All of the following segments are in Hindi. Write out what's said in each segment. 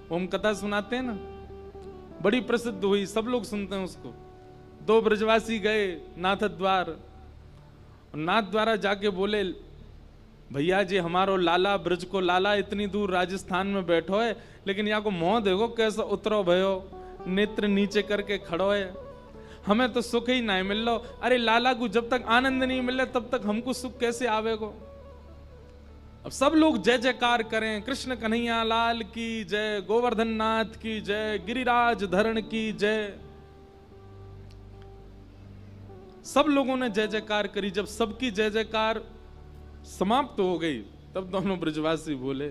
वो हम कथा सुनाते हैं ना, बड़ी प्रसिद्ध हुई, सब लोग सुनते हैं उसको। दो ब्रजवासी गए नाथ द्वार, नाथ द्वारा जाके बोले, भैया जी हमारो लाला ब्रज को लाला इतनी दूर राजस्थान में बैठो है, लेकिन यहाँ को मोह देखो कैसा उतरो भयो, नेत्र नीचे करके खड़ो है, हमें तो सुख ही नहीं मिल लो। अरे लाला को जब तक आनंद नहीं मिले तब तक हमको सुख कैसे आवेगो। अब सब लोग जय जयकार करें, कृष्ण कन्हैया लाल की जय, गोवर्धन नाथ की जय, गिरिराज धरण की जय। सब लोगों ने जय जयकार करी। जब सबकी जय जयकार समाप्त हो गई तब दोनों ब्रजवासी बोले,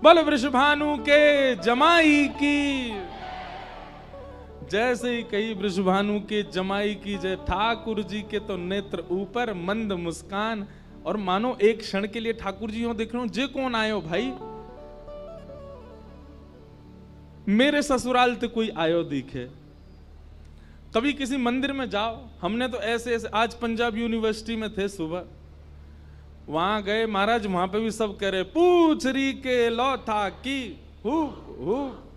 बोल वृषभानु के जमाई की। जैसे ही कही वृषभानु के जमाई की जय, ठाकुर जी के तो नेत्र ऊपर, मंद मुस्कान, और मानो एक क्षण के लिए ठाकुर जी हो देख रहे हो, जे कौन आयो भाई, मेरे ससुराल ते कोई आयो दिखे। कभी किसी मंदिर में जाओ, हमने तो ऐसे ऐसे, आज पंजाब यूनिवर्सिटी में थे सुबह, वहां गए महाराज, वहां पे भी सब कह रहे, पूछ री के लौथा की हु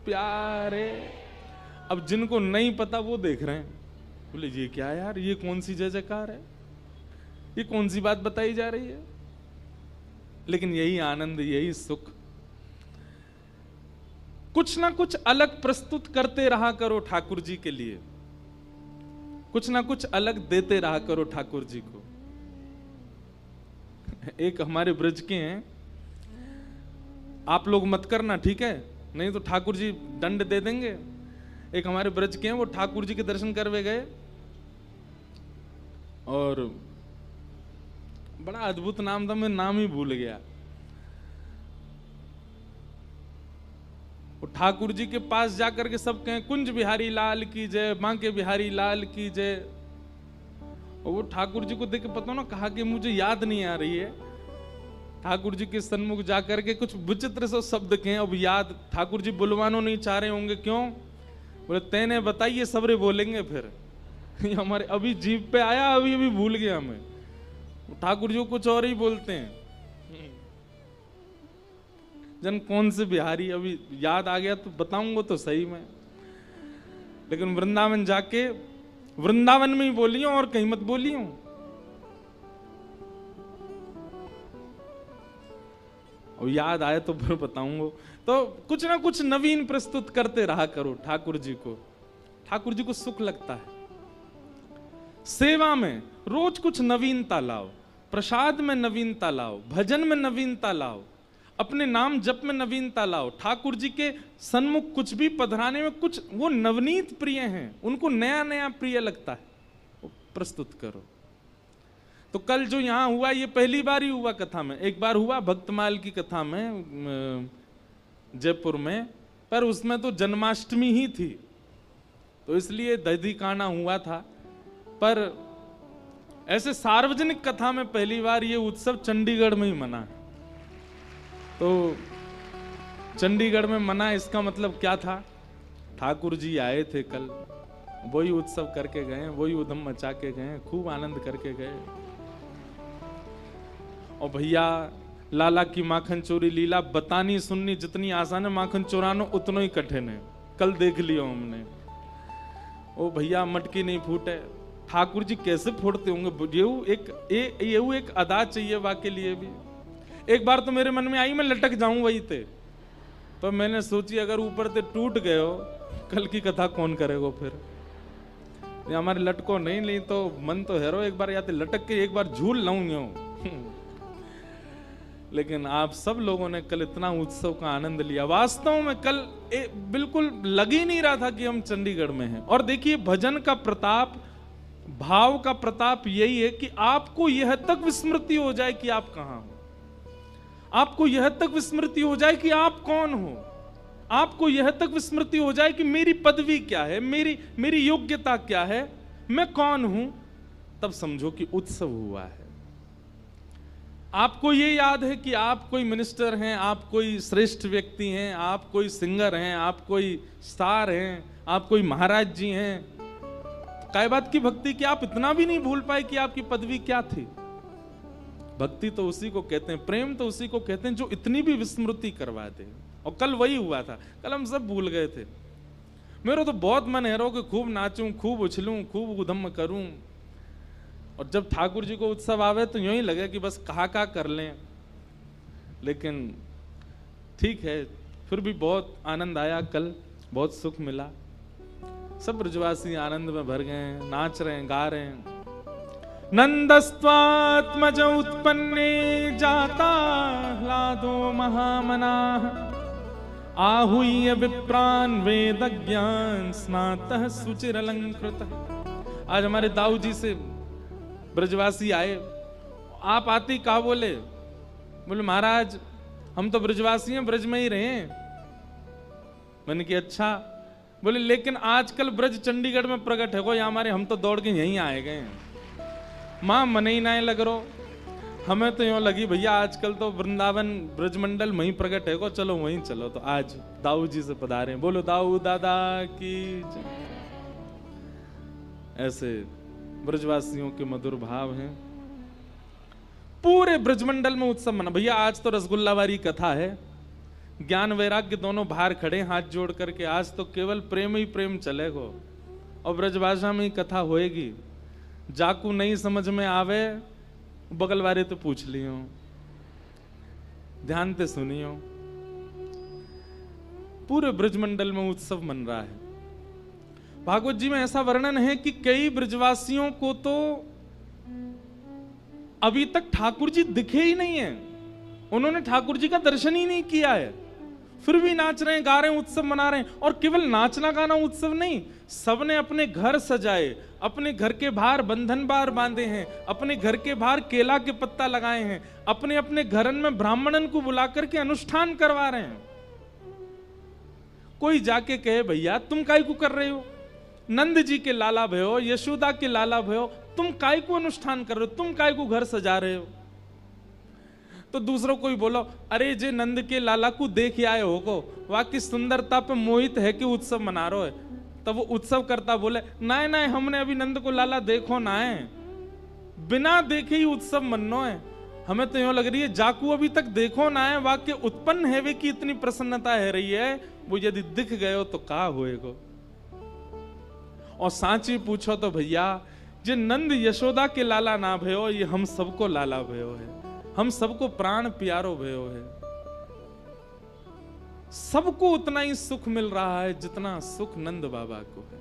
प्यारे। अब जिनको नहीं पता वो देख रहे हैं, बोले ये क्या यार, ये कौन सी जय जयकार है, ये कौन सी बात बताई जा रही है। लेकिन यही आनंद, यही सुख। कुछ ना कुछ अलग प्रस्तुत करते रहा करो ठाकुर जी के लिए, कुछ ना कुछ अलग देते रहा करो ठाकुर जी को। एक हमारे ब्रज के हैं, आप लोग मत करना ठीक है, नहीं तो ठाकुर जी दंड दे देंगे। एक हमारे ब्रज के हैं, वो ठाकुर जी के दर्शन करवे गए और बड़ा अद्भुत नाम था, मैं नाम ही भूल गया। वो ठाकुर जी के पास जाकर के सब कहें, कुंज बिहारी लाल की जय, बांके बिहारी लाल की जय। और वो ठाकुर जी को देख के पता ना कहा कि मुझे याद नहीं आ रही है। ठाकुर जी के सन्मुख जाकर के कुछ विचित्र से शब्द कहें, अब याद ठाकुर जी बुलवानो नहीं चाह रहे होंगे, क्यों? बोले तेने बताइए, सबरे बोलेंगे फिर। हमारे अभी जीभ पे आया, अभी अभी भूल गया हमें। ठाकुर जी को कुछ और ही बोलते हैं। जन कौन से बिहारी, अभी याद आ गया तो बताऊंगा तो सही में। लेकिन वृंदावन जाके, वृंदावन में ही बोलियो और कहीं मत बोलियो। और याद आए तो फिर बताऊंगा। तो कुछ ना कुछ नवीन प्रस्तुत करते रहा करो ठाकुर जी को। ठाकुर जी को सुख लगता है। सेवा में रोज कुछ नवीनता लाओ, प्रसाद में नवीनता लाओ, भजन में नवीनता लाओ, अपने नाम जप में नवीनता लाओ। ठाकुर जी के सन्मुख कुछ भी पधराने में कुछ वो नवनीत प्रिय हैं, उनको नया नया प्रिय लगता है, वो प्रस्तुत करो। तो कल जो यहां हुआ ये पहली बार ही हुआ कथा में, एक बार हुआ भक्तमाल की कथा में जयपुर में, पर उसमें तो जन्माष्टमी ही थी तो इसलिए दधी काना हुआ था। पर ऐसे सार्वजनिक कथा में पहली बार ये उत्सव चंडीगढ़ में ही मना है। तो चंडीगढ़ में मना, इसका मतलब क्या था? ठाकुर जी आए थे कल, वही उत्सव करके गए, वही उधम मचा के गए, खूब आनंद करके गए। और भैया लाला की माखन चोरी लीला बतानी सुननी जितनी आसान है, माखन चोराना उतना ही कठिन है। कल देख लियो हमने। ओ भैया मटकी नहीं फूटे, ठाकुर जी कैसे फोड़ते होंगे? ये एक अदा चाहिए वाह के लिए भी। एक बार तो मेरे मन में आई मैं लटक जाऊं वही थे, पर मैंने सोची अगर ऊपर से टूट गए हो कल की कथा कौन करेगा फिर। हमारे लटको नहीं, नहीं तो मन तो हैरो एक बार याते लटक के एक बार झूल लाऊं। लेकिन आप सब लोगों ने कल इतना उत्सव का आनंद लिया। वास्तव में कल बिल्कुल लग ही नहीं रहा था कि हम चंडीगढ़ में हैं। और देखिए भजन का प्रताप, भाव का प्रताप यही है कि आपको यह तक विस्मृति हो जाए कि आप कहां हो, आपको यह तक विस्मृति हो जाए कि आप कौन हो, आपको यह तक विस्मृति हो जाए कि मेरी पदवी क्या है, मेरी योग्यता क्या है, मैं कौन हूं। तब समझो कि उत्सव हुआ है। आपको ये याद है कि आप कोई मिनिस्टर हैं, आप कोई श्रेष्ठ व्यक्ति हैं, आप कोई सिंगर हैं, आप कोई स्टार हैं, आप कोई महाराज जी हैं। काय बात की भक्ति कि आप इतना भी नहीं भूल पाए कि आपकी पदवी क्या थी। भक्ति तो उसी को कहते हैं, प्रेम तो उसी को कहते हैं जो इतनी भी विस्मृति करवा दे। और कल वही हुआ था, कल हम सब भूल गए थे। मेरा तो बहुत मन है रो कि खूब नाचूं, खूब उछलूं, खूब उधम करूं, और जब ठाकुर जी को उत्सव आवे तो यूं ही लगे कि बस कहा कर लें। लेकिन ठीक है, फिर भी बहुत आनंद आया, कल बहुत सुख मिला। सब ब्रजवासी आनंद में भर गए हैं, नाच रहे हैं, गा रहे हैं। नंदस्त्वात्मज उत्पन्ने जाता ह्लादो महामनाः, आहूय विप्रान वेदज्ञान स्नातः सुचिरलंकृतः। आज हमारे दाऊ जी से ब्रजवासी आए, आप आती कहा बोले महाराज हम तो ब्रजवासी हैं, ब्रज में ही रहे हैं। मैंने कि अच्छा। बोले लेकिन आजकल ब्रज चंडीगढ़ में प्रकट है को, या हमारे हम तो दौड़ के यहीं आए गए हैं। मां मन ही ना लग रो, हमें तो यूं लगी भैया आजकल तो वृंदावन ब्रजमंडल वहीं प्रकट है को, चलो वहीं चलो। तो आज दाऊ जी से पधारे, बोलो दाऊ दादा की जय। ऐसे ब्रजवासियों के मधुर भाव हैं। पूरे ब्रजमंडल में उत्सव मना। भैया आज तो रसगुल्लावारी कथा है, ज्ञान वैराग्य दोनों बाहर खड़े हाथ जोड़ करके, आज तो केवल प्रेम ही प्रेम चलेगो, और ब्रजभाषा में ही कथा होएगी। जाकू नहीं समझ में आवे बगल वाले तो पूछ लियो, ध्यान से सुनियो। पूरे ब्रजमंडल में उत्सव मन रहा है। भागवत जी में ऐसा वर्णन है कि कई ब्रजवासियों को तो अभी तक ठाकुर जी दिखे ही नहीं है, उन्होंने ठाकुर जी का दर्शन ही नहीं किया है, फिर भी नाच रहे हैं, गा रहे हैं, उत्सव मना रहे हैं। और केवल नाचना गाना उत्सव नहीं, सबने अपने घर सजाए, अपने घर के बाहर बंधन बार बांधे हैं, अपने घर के बाहर केला के पत्ता लगाए हैं, अपने अपने घरन में ब्राह्मणन को बुला करके अनुष्ठान करवा रहे हैं। कोई जाके कहे भैया तुम काहे को कर रहे हो, नंद जी के लाला भयो, यशोदा के लाला भयो, तुम काय को अनुष्ठान कर रहे हो, तुम काय को घर सजा रहे हो। तो दूसरों कोई बोलो अरे जे नंद के लाला को देख आए हो को, वाकई सुंदरता पे मोहित है कि उत्सव मना रहे हो। तब वो उत्सव करता बोले ना ना हमने अभी नंद को लाला देखो ना है, बिना देखे ही उत्सव मनो है। हमें तो यूं लग रही है जाकू अभी तक देखो ना है, वाक्य उत्पन्न है वे की इतनी प्रसन्नता है रही है, वो यदि दिख गए हो तो का होएगो। और सांची पूछो तो भैया जे नंद यशोदा के लाला ना भयो, ये हम सबको लाला भयो है, हम सबको प्राण प्यारो भयो है। सबको उतना ही सुख मिल रहा है जितना सुख नंद बाबा को है।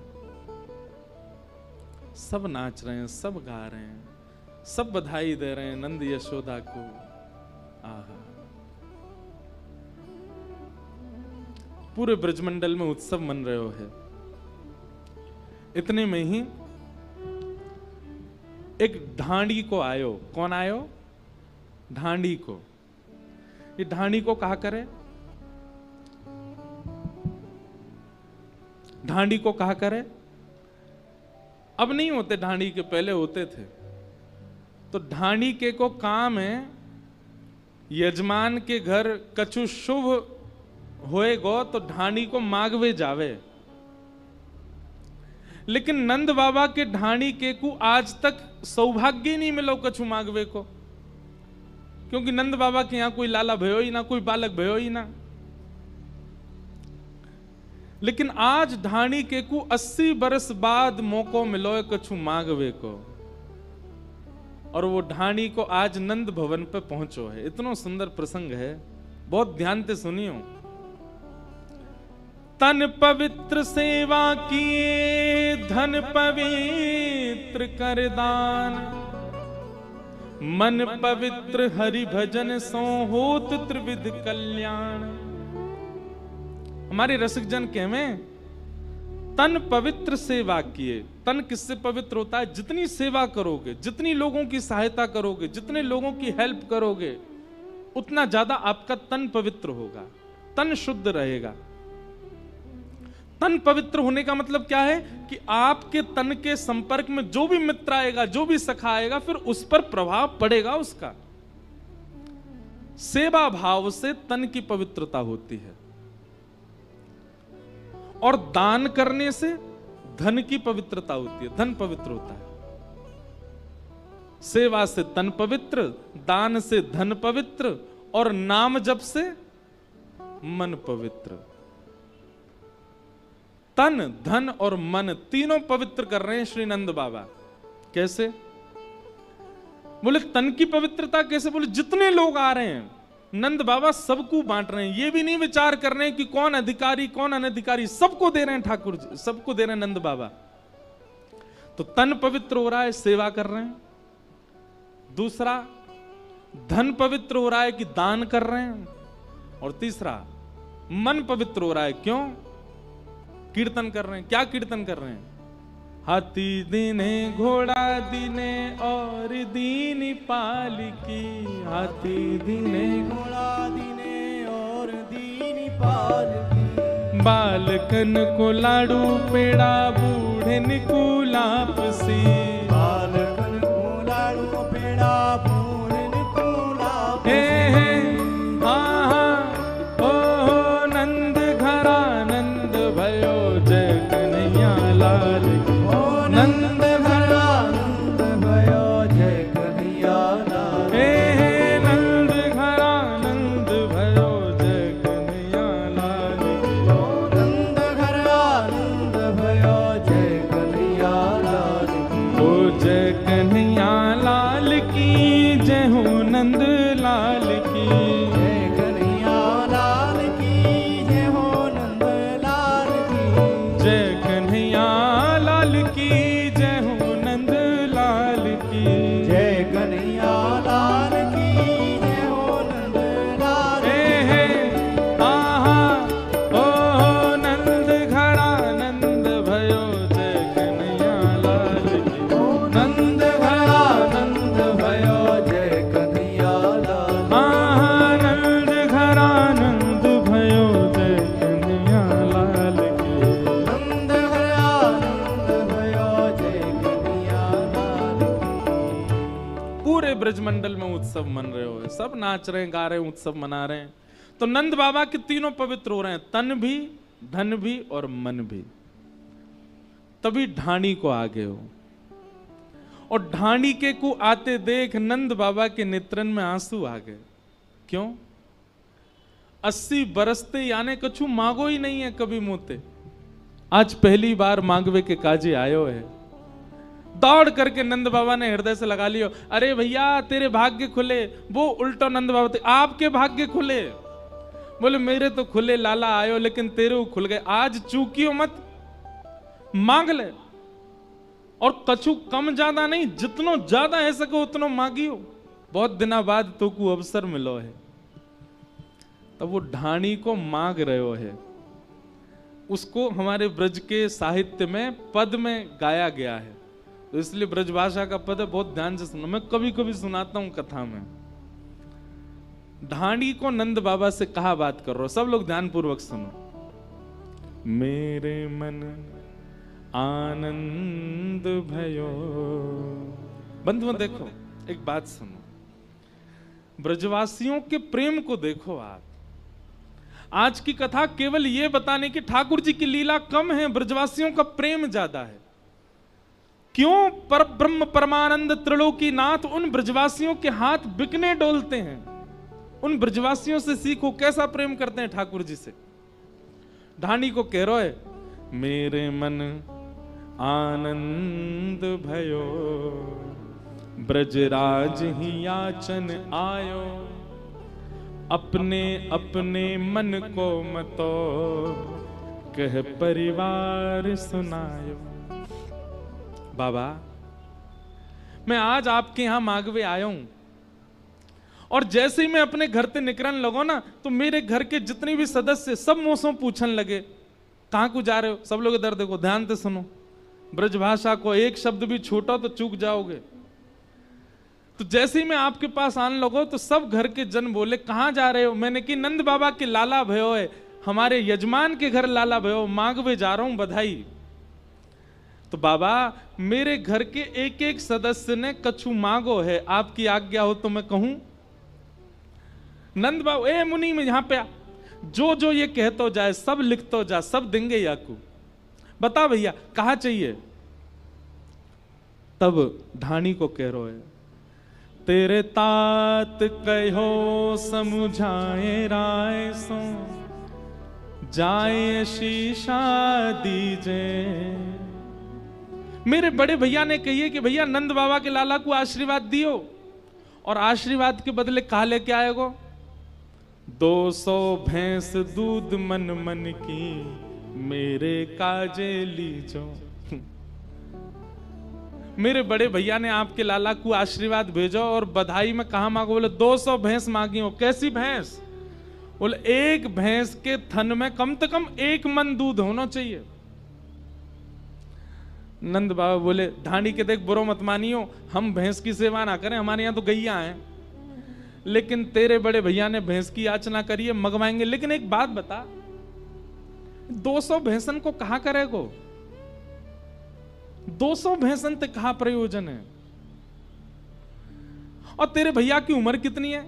सब नाच रहे हैं, सब गा रहे हैं, सब बधाई दे रहे हैं नंद यशोदा को। आहा, पूरे ब्रजमंडल में उत्सव मन रहे हो है। इतने में ही एक ढांडी को आयो। कौन आयो? ढांडी को। ये ढांडी को कहा करे, ढांडी को कहा करे। अब नहीं होते ढांडी के, पहले होते थे। तो ढांडी के को काम है यजमान के घर कछु शुभ होएगो तो ढांडी को मांगवे जावे। लेकिन नंद बाबा के ढाणी के को आज तक सौभाग्य नहीं मिलो कछु मांगवे को, क्योंकि नंद बाबा के यहां कोई लाला भयो ही ना, कोई बालक भयो ही ना। लेकिन आज ढाणी के को 80 बरस बाद मौको मिलो कछु मांगवे को, और वो ढाणी को आज नंद भवन पे पहुंचो है। इतना सुंदर प्रसंग है, बहुत ध्यान से सुनियो। तन पवित्र सेवा किए धन पवित्र कर दान, मन पवित्र हरि भजन सो होत त्रिविध कल्याण। हमारे रसिक जन कहवे तन पवित्र सेवा किए। तन किससे पवित्र होता है? जितनी सेवा करोगे, जितनी लोगों की सहायता करोगे, जितने लोगों की हेल्प करोगे, उतना ज्यादा आपका तन पवित्र होगा, तन शुद्ध रहेगा। तन पवित्र होने का मतलब क्या है कि आपके तन के संपर्क में जो भी मित्र आएगा, जो भी सखा आएगा, फिर उस पर प्रभाव पड़ेगा उसका। सेवा भाव से तन की पवित्रता होती है, और दान करने से धन की पवित्रता होती है, धन पवित्र होता है। सेवा से तन पवित्र, दान से धन पवित्र, और नाम जप से मन पवित्र। तन, धन और मन तीनों पवित्र कर रहे हैं श्री नंद बाबा। कैसे? बोले तन की पवित्रता कैसे? बोले जितने लोग आ रहे हैं नंद बाबा सबको बांट रहे हैं। ये भी नहीं विचार कर रहे हैं कि कौन अधिकारी कौन अनधिकारी, सबको दे रहे हैं ठाकुर जी, सबको दे रहे हैं नंद बाबा। तो तन पवित्र हो रहा है, सेवा कर रहे हैं। दूसरा, धन पवित्र हो रहा है कि दान कर रहे हैं। और तीसरा, मन पवित्र हो रहा है, क्यों? कीर्तन कर रहे हैं। क्या कीर्तन कर रहे हैं? हाथी दीने घोड़ा दीने और दीनी पालिकी, हाथी दीने घोड़ा दीने और दीनी पालकी, बालकन को लाडू पेड़ा बूढ़न को लापसी, बालकन को लाडू पेड़ा बूढ़न को लापसी। हाँ हाँ ओ नंद घरा नंद भयो जय कन्हैया लाल की, नंद घरा नंद भयो जय कन्हैया लाल, नंद घरा नंद भयो जय कन्हैया लाल की, नंद घरा नंद भयो जय कन्हैया लाल की, ओ जय कन्हैया लाल की, जय हो नंद लाल की, जय कन्हैया लाल की, जय हो नंद लाल की, जय कन्हैया लाल की, जय हो नंद लाल की, जय कन्हैया लाल की, जय हो नंद लाल की। आहा ओ नंद घरा नंद भयो जय कन्हैया लाल की, नंद घरा नंद भयो जय कन्हैया लाल, आहा नंद घरा नंद भयो जय कन्हैया लाल की। नंद घरा नंद भयो जय कन्हैया लाल की। पूरे ब्रजमंडल में उत्सव मन रहे हो, सब नाच रहे हैं, गा रहे हैं, उत्सव मना रहे हैं। तो नंद बाबा के तीनों पवित्र हो रहे हैं, तन भी, धन भी और मन भी। तभी ढाणी को आ गए हो, और ढाणी के को आते देख नंद बाबा के नेत्रन में आंसू आ गए। क्यों? 80 बरसते यानी कछु मांगो ही नहीं है कभी मोते, आज पहली बार मांगवे के काजे आयो है। दौड़ करके नंद बाबा ने हृदय से लगा लियो, अरे भैया तेरे भाग्य खुले। वो उल्टा नंद बाबा थे, आपके भाग्य खुले? बोले मेरे तो खुले लाला आयो, लेकिन तेरे वो खुल गए। आज चूकियो मत, मांग ले, और कछु कम ज्यादा नहीं, जितनो ज्यादा है सको उतनो मांगियो। बहुत दिना बाद तो को अवसर मिलो है। तब वो ढाणी को मांग रहे है। उसको हमारे ब्रज के साहित्य में पद में गाया गया है, तो इसलिए ब्रजभाषा का पद है, बहुत ध्यान से सुनो। मैं कभी कभी सुनाता हूं कथा में। ढाणी को नंद बाबा से कहा बात कर रहा हो, सब लोग ध्यान पूर्वक सुनो। मेरे मन आनंद भयो। बंधुओं देखो, एक बात सुनो, ब्रजवासियों के प्रेम को देखो आप। आज की कथा केवल ये बताने की ठाकुर जी की लीला कम है, ब्रजवासियों का प्रेम ज्यादा है। क्यों? पर ब्रह्म परमानंद त्रिलोकी नाथ उन ब्रजवासियों के हाथ बिकने डोलते हैं। उन ब्रजवासियों से सीखो कैसा प्रेम करते हैं ठाकुर जी से। ढाणी को कह रहे है, मेरे मन आनंद भयो, ब्रजराज ही याचन आयो, अपने अपने मन को मतो, कह परिवार सुनायो। बाबा मैं आज आपके यहां मांगवे आया हूं, और जैसे ही मैं अपने घर से निकलने लगो ना, तो मेरे घर के जितने भी सदस्य सब मुझसे पूछने लगे कहां को जा रहे हो। सब लोग इधर देखो, ध्यान से सुनो। ब्रजभाषा को एक शब्द भी छूटा तो चूक जाओगे। तो जैसे ही मैं आपके पास आने लगो तो सब घर के जन बोले कहां जा रहे हो। मैंने कि नंद बाबा के लाला भयो है, हमारे यजमान के घर लाला भयो, मांगवे जा रहा हूं, बधाई। तो बाबा मेरे घर के एक एक सदस्य ने कछु मांगो है, आपकी आज्ञा हो तो मैं कहूं। नंद बाबा ए मुनि में यहां पे जो जो ये कहतो जाए सब लिखतो जा, सब देंगे याकू। बता भैया कहा चाहिए। तब ढाणी को कह रहे है, तेरे तात कहो समझाए राय सो, जाए शीशा दीजे। मेरे बड़े भैया ने कहिए कि भैया नंद बाबा के लाला को आशीर्वाद दियो, और आशीर्वाद के बदले कहा लेके आएगो? 200 भैंस दूध मन मन की मेरे काजे लीजो। मेरे बड़े भैया ने आपके लाला को आशीर्वाद भेजो और बधाई में कहा मांगो? बोले 200 भैंस मांगी हो। कैसी भैंस? बोले एक भैंस के थन में कम से कम 1 मन दूध होना चाहिए। नंद बाबा बोले ढांडी के देख बुरो मत मानियो, हम भैंस की सेवा ना करें, हमारे यहाँ तो गैया हैं, लेकिन तेरे बड़े भैया ने भैंस की याचना करी है, मंगवाएंगे। लेकिन एक बात बता, 200 भैंसन को कहा करेगो? 200 भैंसन ते कहा प्रयोजन है? और तेरे भैया की उम्र कितनी है?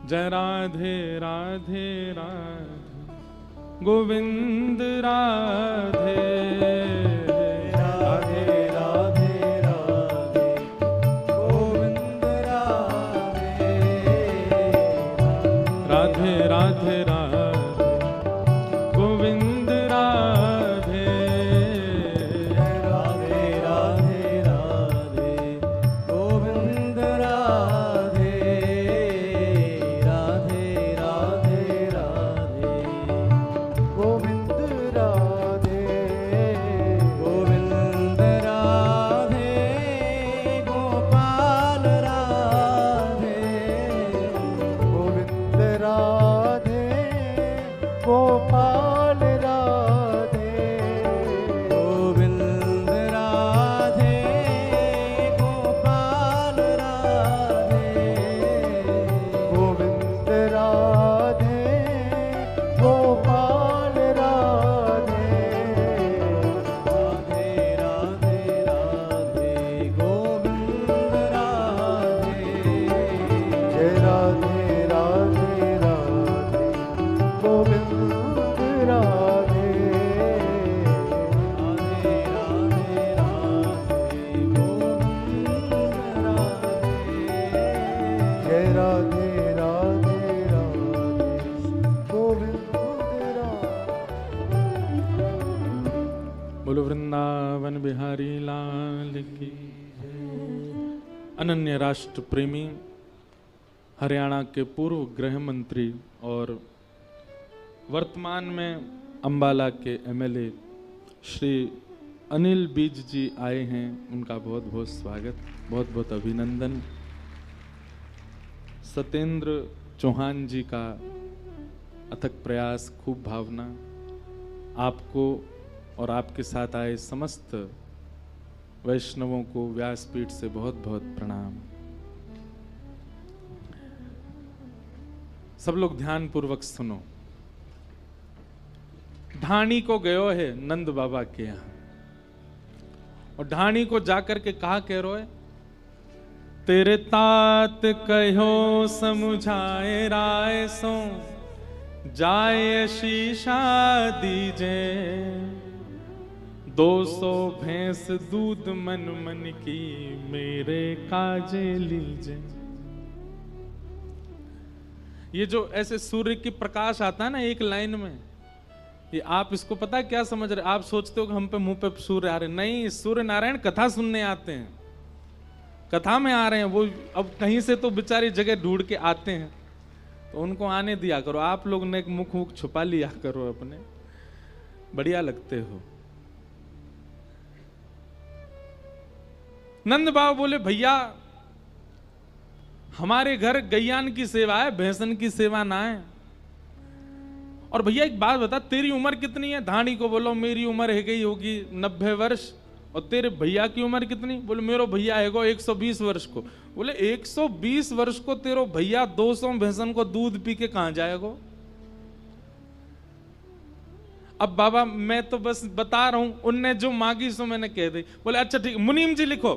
जय राधे राधे राधे गोविंद राधे राधे राधे राधे गोविंद राधे राधे राधे राधे गोविंद राधे राधे राधे राधे गोविंद राधे राधे राधे राधे गोविंद राधे गोविंद राधे गोपाल राधे गोविंद राधे गोपाल राधे गोविंद राधे गोपाल राधे गोविंद राधे गोपाल राधे राधे राधे राधे गोविंद राधे जय राधे राधे राधे गोविंद राधे राधे राधे राधे गोविंद राधे जय राधे राधे राधे गोविंद राधे। बोलो वृंदावन बिहारी लाल की। अनन्य राष्ट्र प्रेमी हरियाणा के पूर्व गृह मंत्री और वर्तमान में अंबाला के एमएलए श्री अनिल बीज जी आए हैं, उनका बहुत बहुत स्वागत, बहुत बहुत अभिनंदन। सत्येंद्र चौहान जी का अथक प्रयास, खूब भावना, आपको और आपके साथ आए समस्त वैष्णवों को व्यासपीठ से बहुत बहुत प्रणाम। सब लोग ध्यान पूर्वक सुनो। ढाणी को गयो है नंद बाबा के यहाँ, और ढाणी को जाकर के कहा कह रो है, तेरे तात कहो समुझाए राय सो जाए शीशा दीजे 200 भैंस दूध मन मन की मेरे काजे लीजे। ये जो ऐसे सूर्य की प्रकाश आता है ना एक लाइन में, ये आप इसको पता है क्या समझ रहे? आप सोचते हो कि हम पे मुंह पे सूर्य आ रहे, नहीं, सूर्य नारायण कथा सुनने आते हैं, कथा में आ रहे हैं वो। अब कहीं से तो बेचारी जगह ढूंढ के आते हैं, तो उनको आने दिया करो। आप लोग ने मुख छुपा लिया करो अपने, बढ़िया लगते हो। नंद बाबा बोले भैया हमारे घर गैयान की सेवा है, भैंसन की सेवा ना है। और भैया एक बात बता, तेरी उम्र कितनी है? ढाणी को बोलो मेरी उम्र है गई होगी 90 वर्ष। और तेरे भैया की उम्र कितनी? बोले मेरो भैया है 120 वर्ष को। बोले 120 वर्ष को तेरो भैया 200 भैंसन को दूध पी के कहां जाएगा? अब बाबा मैं तो बस बता रहा हूं, उनने जो मांगी सो मैंने कह दी। बोले अच्छा ठीक, मुनीम जी लिखो,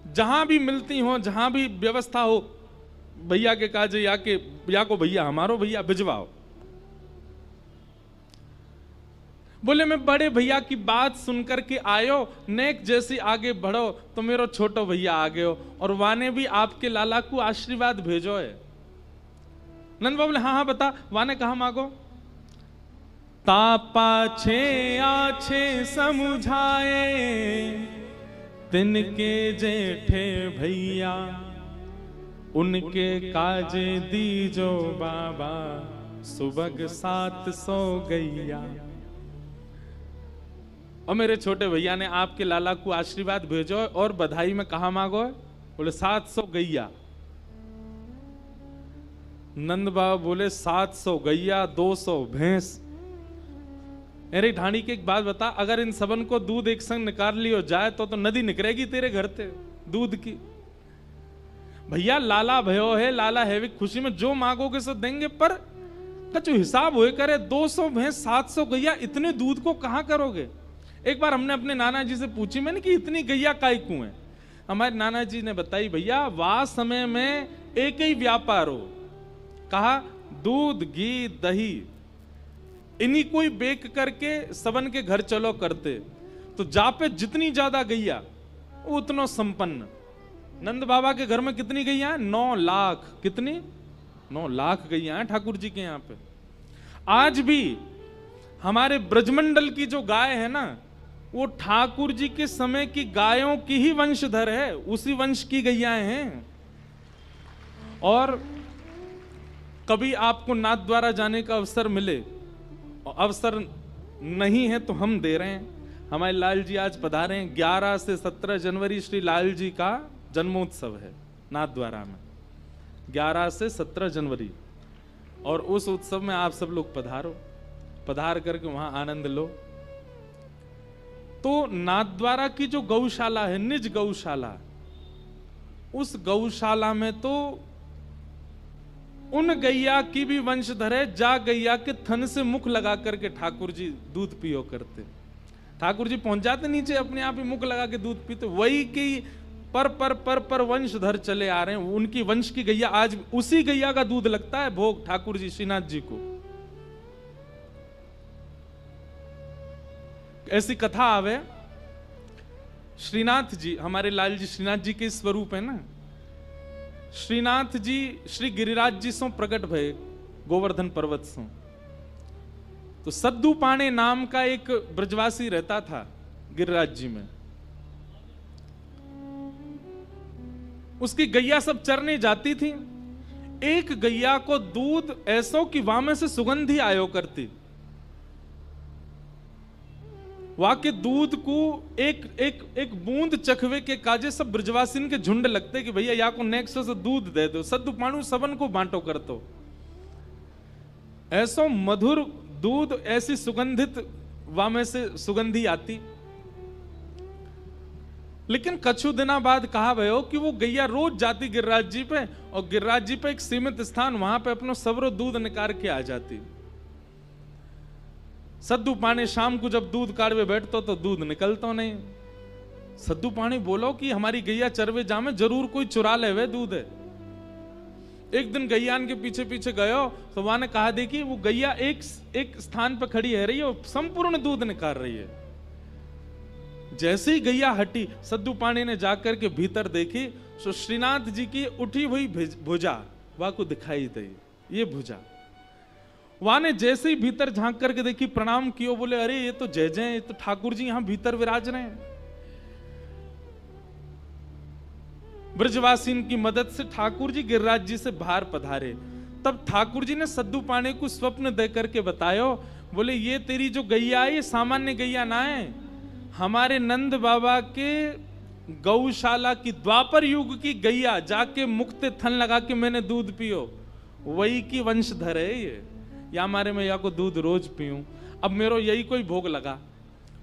जहां भी मिलती हो, जहां भी व्यवस्था हो, भैया के काजे या को भैया हमारो भैया भिजवाओ। बोले मैं बड़े भैया की बात सुनकर के आयो, नेक जैसी आगे बढ़ो तो मेरो छोटो भैया आ गयो, और वाने भी आपके लाला को आशीर्वाद भेजो है। नंद बाबा बोले हाँ हाँ बता। वाने कहा मांगो? तापा छे आछे समझाए, तिनके जेठे भैया, उनके काजे दीजो बाबा, सुबह 700 गैया। और मेरे छोटे भैया ने आपके लाला को आशीर्वाद भेजो और बधाई में कहा मांगो? बोले 700 गैया। नंद बाबा बोले 700 गैया 200 भैंस। अरे ढाणी की एक बात बता, अगर इन सबन को दूध एक संग निकाल लियो जाए तो नदी निकलेगी तेरे घर से दूध की। भैया लाला भयो है, लाला है भी, खुशी में जो मांगोगे सो देंगे, पर कछु हिसाब हुए करे। 200 भैंस 700 गैया, इतने दूध को कहां करोगे? एक बार हमने अपने नाना जी से पूछी, मैंने कि इतनी गैया काय क्यों है? हमारे नाना जी ने बताई, भैया वह समय में एक ही व्यापार हो, कहा दूध घी दही इन्हीं कोई बेक करके सबन के घर चलो करते, तो जा पे जितनी ज्यादा गैया उतना संपन्न। नंद बाबा के घर में कितनी गैया? 9 लाख। कितनी? 9 लाख गैया हैं ठाकुर जी के यहाँ पे। आज भी हमारे ब्रजमंडल की जो गाय है ना, वो ठाकुर जी के समय की गायों की ही वंशधर है, उसी वंश की गैयाएं हैं। और कभी आपको नाथ द्वारा जाने का अवसर मिले, और अवसर नहीं है तो हम दे रहे हैं। हमारे लाल जी आज पधारे हैं। 11 से 17 जनवरी श्री लाल जी का जन्मोत्सव है नाथ द्वारा में, 11 से 17 जनवरी। और उस उत्सव में आप सब लोग पधारो, पधार करके वहां आनंद लो। तो नाथद्वारा की जो गौशाला है, निज गौशाला, उस गौशाला में तो उन गैया की भी वंशधर है, जा गैया के थन से मुख लगा करके ठाकुर जी दूध पियो करते। ठाकुर जी पहुंच जाते नीचे, अपने आप ही मुख लगा के दूध पीते। वही की पर वंशधर चले आ रहे हैं, उनकी वंश की गैया। आज उसी गैया का दूध लगता है भोग ठाकुर जी श्रीनाथ जी को। ऐसी कथा आवे, श्रीनाथ जी, हमारे लाल जी श्रीनाथ जी के स्वरूप है ना। श्रीनाथ जी श्री गिरिराज जी सो प्रकट भय गोवर्धन पर्वत सो। तो सद्दू पाणे नाम का एक ब्रजवासी रहता था गिरिराज जी में। उसकी गैया सब चरने जाती थी। एक गैया को दूध ऐसो कि वहां में से सुगंधी आयो करती। वहां के दूध को एक बूंद चखवे के काजे सब ब्रजवासिन के झुंड लगते कि भैया या को नेक्सो से दूध दे दो, सद्दू पाणु सबन को बांटो कर दो। ऐसो मधुर दूध, ऐसी सुगंधित वहां में से सुगंधी आती। लेकिन कछु दिना बाद कहा भयो कि वो गैया रोज जाती गिरिराज जी पे, और गिरिराज जी पे एक सीमित स्थान, वहां पे अपनो सबरो दूध निकाल के आ जाती। सद्दू पानी शाम को जब दूध काढ़वे बैठतो तो दूध निकलतो नहीं। सद्दू पानी बोलो कि हमारी गैया चरवे जामे, जरूर कोई चुरा ले वे दूध है। एक दिन गैयान के पीछे पीछे गयो तो वहां ने कहा देखी वो गैया एक स्थान पर खड़ी है रही है, संपूर्ण दूध निकाल रही है। जैसे ही गैया हटी, सद्दू पानी ने जाकर के भीतर देखी तो श्रीनाथ जी की उठी हुई भुजा वहां को दिखाई दी। ये भुजा वहां ने जैसे ही भीतर झांक करके देखी, प्रणाम कियो, बोले अरे ये तो जय जय, ये तो ठाकुर जी यहां भीतर विराज रहे हैं। ब्रजवासीन की मदद से ठाकुर जी गिरिराज जी से बाहर पधारे। तब ठाकुर जी ने सद्दू पाने को स्वप्न दे करके बतायो, बोले ये तेरी जो गैया है ये सामान्य गैया ना है, हमारे नंद बाबा के गौशाला की द्वापर युग की गैया, जाके मुक्ते थन लगा के मैंने दूध पियो, वही की वंशधर है ये। या हमारे में या को दूध रोज पीऊं, अब मेरो यही कोई भोग लगा।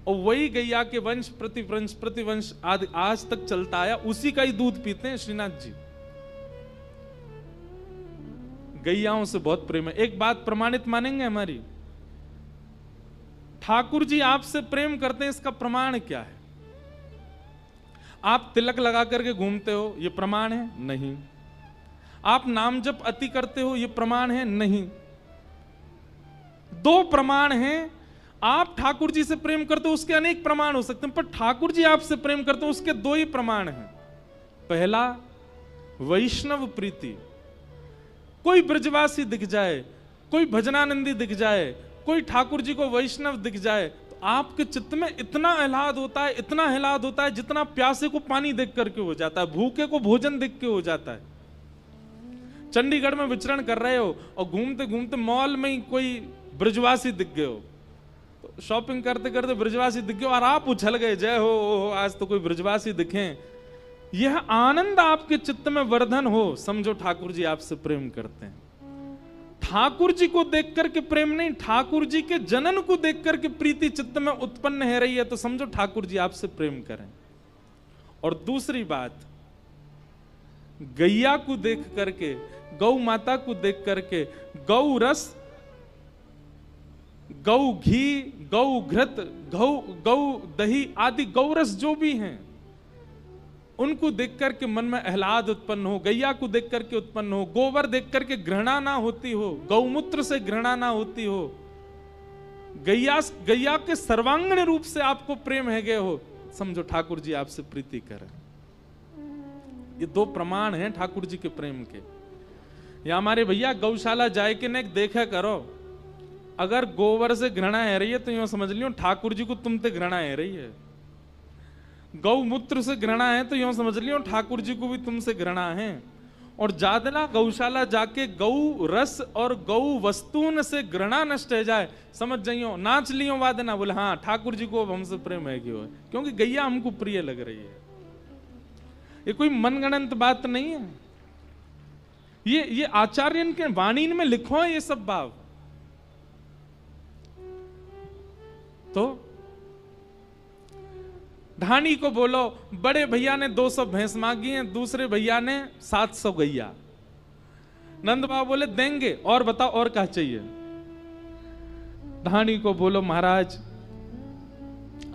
और वही गैया के वंश प्रतिवंश आज तक चलता आया, उसी का ही दूध पीते हैं श्रीनाथ जी। गैयाओं से बहुत प्रेम है। एक बात प्रमाणित मानेंगे हमारी, ठाकुर जी आपसे प्रेम करते हैं, इसका प्रमाण क्या है? आप तिलक लगा करके घूमते हो, यह प्रमाण है? नहीं। आप नाम जप अति करते हो, यह प्रमाण है? नहीं। दो प्रमाण हैं। आप ठाकुर जी से प्रेम करते हो उसके अनेक प्रमाण हो सकते हैं, पर ठाकुर जी आपसे प्रेम करते हो उसके दो ही प्रमाण हैं। पहला, वैष्णव प्रीति। कोई ब्रजवासी दिख जाए, कोई भजनानंदी दिख जाए, कोई ठाकुर जी को वैष्णव दिख जाए, तो आपके चित्त में इतना आह्लाद होता है, इतना आह्लाद होता है, जितना प्यासे को पानी देख करके हो जाता है, भूखे को भोजन देख के हो जाता है। चंडीगढ़ में विचरण कर रहे हो और घूमते घूमते मॉल में ही कोई ब्रजवासी दिख गए हो, तो शॉपिंग करते करते ब्रजवासी दिख गए और आप उछल गए, जय हो आज तो कोई ब्रजवासी दिखे। यह आनंद आपके चित्त में वर्धन हो, समझो ठाकुर जी आपसे प्रेम करते हैं। ठाकुर जी को देख करके प्रेम नहीं, ठाकुर जी के जनन को देख करके प्रीति चित्त में उत्पन्न हो रही है, तो समझो ठाकुर जी आपसे प्रेम करें। और दूसरी बात, गैया को देख करके, गौ माता को देख करके, गौ रस, गौ घी, गौ घृत, गौ दही आदि गौरस जो भी हैं, उनको देख करके मन में आह्लाद उत्पन्न हो, गैया को देख करके उत्पन्न हो, गोबर देख करके घृणा ना होती हो, गौमूत्र से घृणा ना होती हो, गैया के सर्वांगीण रूप से आपको प्रेम है गए हो, समझो ठाकुर जी आपसे प्रीति करें। ये दो प्रमाण हैं ठाकुर जी के प्रेम के। या हमारे भैया गौशाला जाए के ने देखा करो, अगर गोबर से घृणा है रही है तो यूं समझ लियो ठाकुर जी को तुमसे घृणा है रही है। गौमूत्र से घृणा है तो यूं समझ लियो ठाकुर जी को भी तुमसे घृणा है। और ज्यादा गौशाला जाके गौ रस और गौ वस्तुन से घृणा नष्ट हो जाए, समझ जाइयो नाच लियो वादना, बोले हाँ ठाकुर जी को अब हमसे प्रेम है क्यों है, क्योंकि गैया हमको प्रिय लग रही है। ये कोई मनगणंत बात नहीं है, ये आचार्य के वाणी में लिखो है ये सब भाव। तो ढाणी को बोलो, बड़े भैया ने 200 भैंस मांगी हैं, दूसरे भैया ने 700 गैया। नंद बाबा बोले देंगे, और बताओ और क्या चाहिए। ढाणी को बोलो महाराज,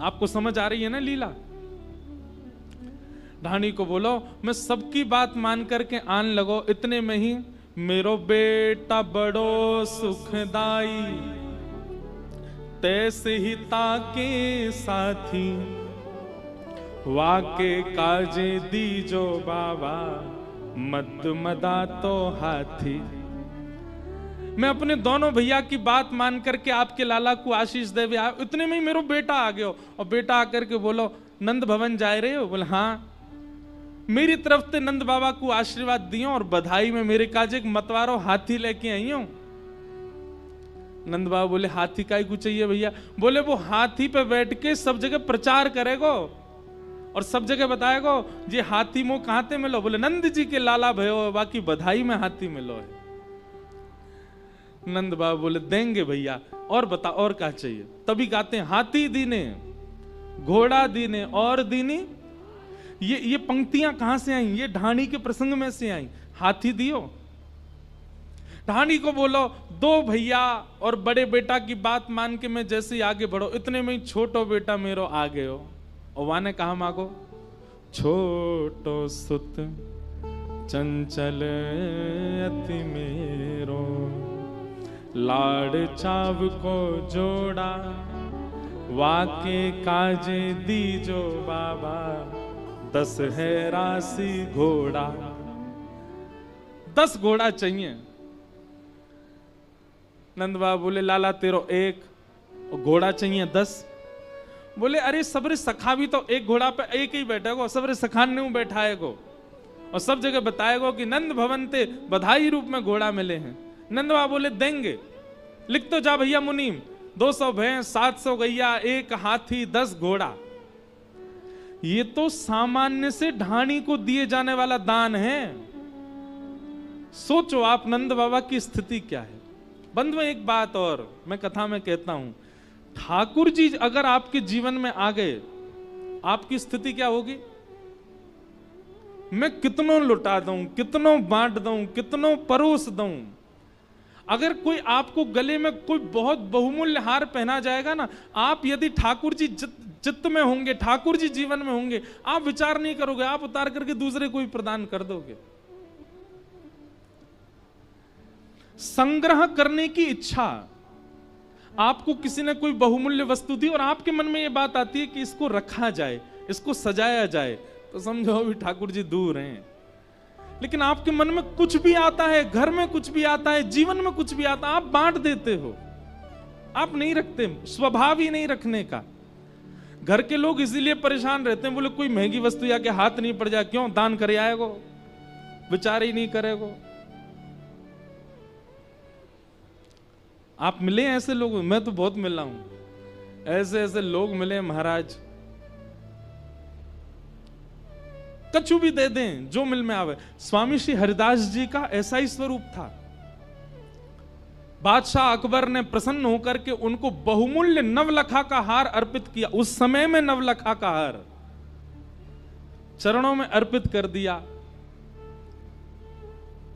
आपको समझ आ रही है ना लीला। ढाणी को बोलो मैं सबकी बात मान करके आन लगो, इतने में ही मेरो बेटा बड़ो सुखदाई, तैसे ही ताके साथी, वाके काजे दीजो बाबा, मद मदा तो हाथी। मैं अपने दोनों भैया की बात मान करके आपके लाला को आशीष देवे, इतने में ही मेरो बेटा आ गयो। और बेटा आकर के बोलो नंद भवन जा रहे हो, बोले हाँ। मेरी तरफ से नंद बाबा को आशीर्वाद दियो और बधाई में मेरे काजे एक मतवारो हाथी लेके आई हूं। नंद बाबा बोले हाथी काई को चाहिए भैया, बोले वो हाथी पे बैठ के सब जगह प्रचार करेगो और सब जगह बताएगो ये हाथी मो कहां ते मिलो, बोले नंद जी के लाला भयो, बाकी बधाई में हाथी मिलो है। नंद बाबा बोले देंगे भैया, और बता और क्या चाहिए। तभी कहते हैं हाथी दीने, घोड़ा दीने और दीनी। ये पंक्तियां कहां से आई, ये ढाणी के प्रसंग में से आई। हाथी दियो, ढाणी को बोलो 2 भैया और बड़े बेटा की बात मान के मैं जैसे ही आगे बढ़ो, इतने में ही छोटो बेटा मेरो आ गए हो। और वहां ने कहा मांगो, छोटो सुत चंचल अति मेरो, लाड़ चाव को जोड़ा, वाके काजे दीजो बाबा, 10 है राशि घोड़ा। 10 घोड़ा चाहिए। नंद बाबा बोले लाला तेरो 1 और घोड़ा चाहिए 10। बोले अरे सबरे सखा भी तो एक घोड़ा पे एक ही बैठेगो, सबरे सखान ने बैठाएगो और सब जगह बताएगो कि नंद भवन ते बधाई रूप में घोड़ा मिले हैं। नंद बाबा बोले देंगे, लिख तो जा भैया मुनीम, 200 भैंस, 700 गैया, 1 हाथी, 10 घोड़ा। ये तो सामान्य से ढाणी को दिए जाने वाला दान है। सोचो आप नंद बाबा की स्थिति क्या है। बंधुओं एक बात और मैं कथा में कहता हूं, ठाकुर जी अगर आपके जीवन में आ गए, आपकी स्थिति क्या होगी। मैं कितनों लुटा दूं, कितनों बांट दूं, कितनों परोस दूं, अगर कोई आपको गले में कोई बहुत बहुमूल्य हार पहना जाएगा ना, आप यदि ठाकुर जी चित्त में होंगे, ठाकुर जी जीवन में होंगे, आप विचार नहीं करोगे, आप उतार करके दूसरे को भी प्रदान कर दोगे। संग्रह करने की इच्छा, आपको किसी ने कोई बहुमूल्य वस्तु दी और आपके मन में ये बात आती है कि इसको रखा जाए, इसको सजाया जाए, तो समझो अभी ठाकुर जी दूर हैं। लेकिन आपके मन में कुछ भी आता है, घर में कुछ भी आता है, जीवन में कुछ भी आता है, आप बांट देते हो, आप नहीं रखते, स्वभाव ही नहीं रखने का। घर के लोग इसीलिए परेशान रहते हैं, बोले कोई महंगी वस्तु या के हाथ नहीं पड़ जाए, क्यों दान करे आएगो, विचार ही नहीं करेगो। आप मिले ऐसे लोग? मैं तो बहुत मिला हूं, ऐसे ऐसे लोग मिले महाराज, कछु भी दे दें जो मिल में आवे। स्वामी श्री हरिदास जी का ऐसा ही स्वरूप था। बादशाह अकबर ने प्रसन्न होकर के उनको बहुमूल्य नवलखा का हार अर्पित किया। उस समय में नवलखा का हार चरणों में अर्पित कर दिया।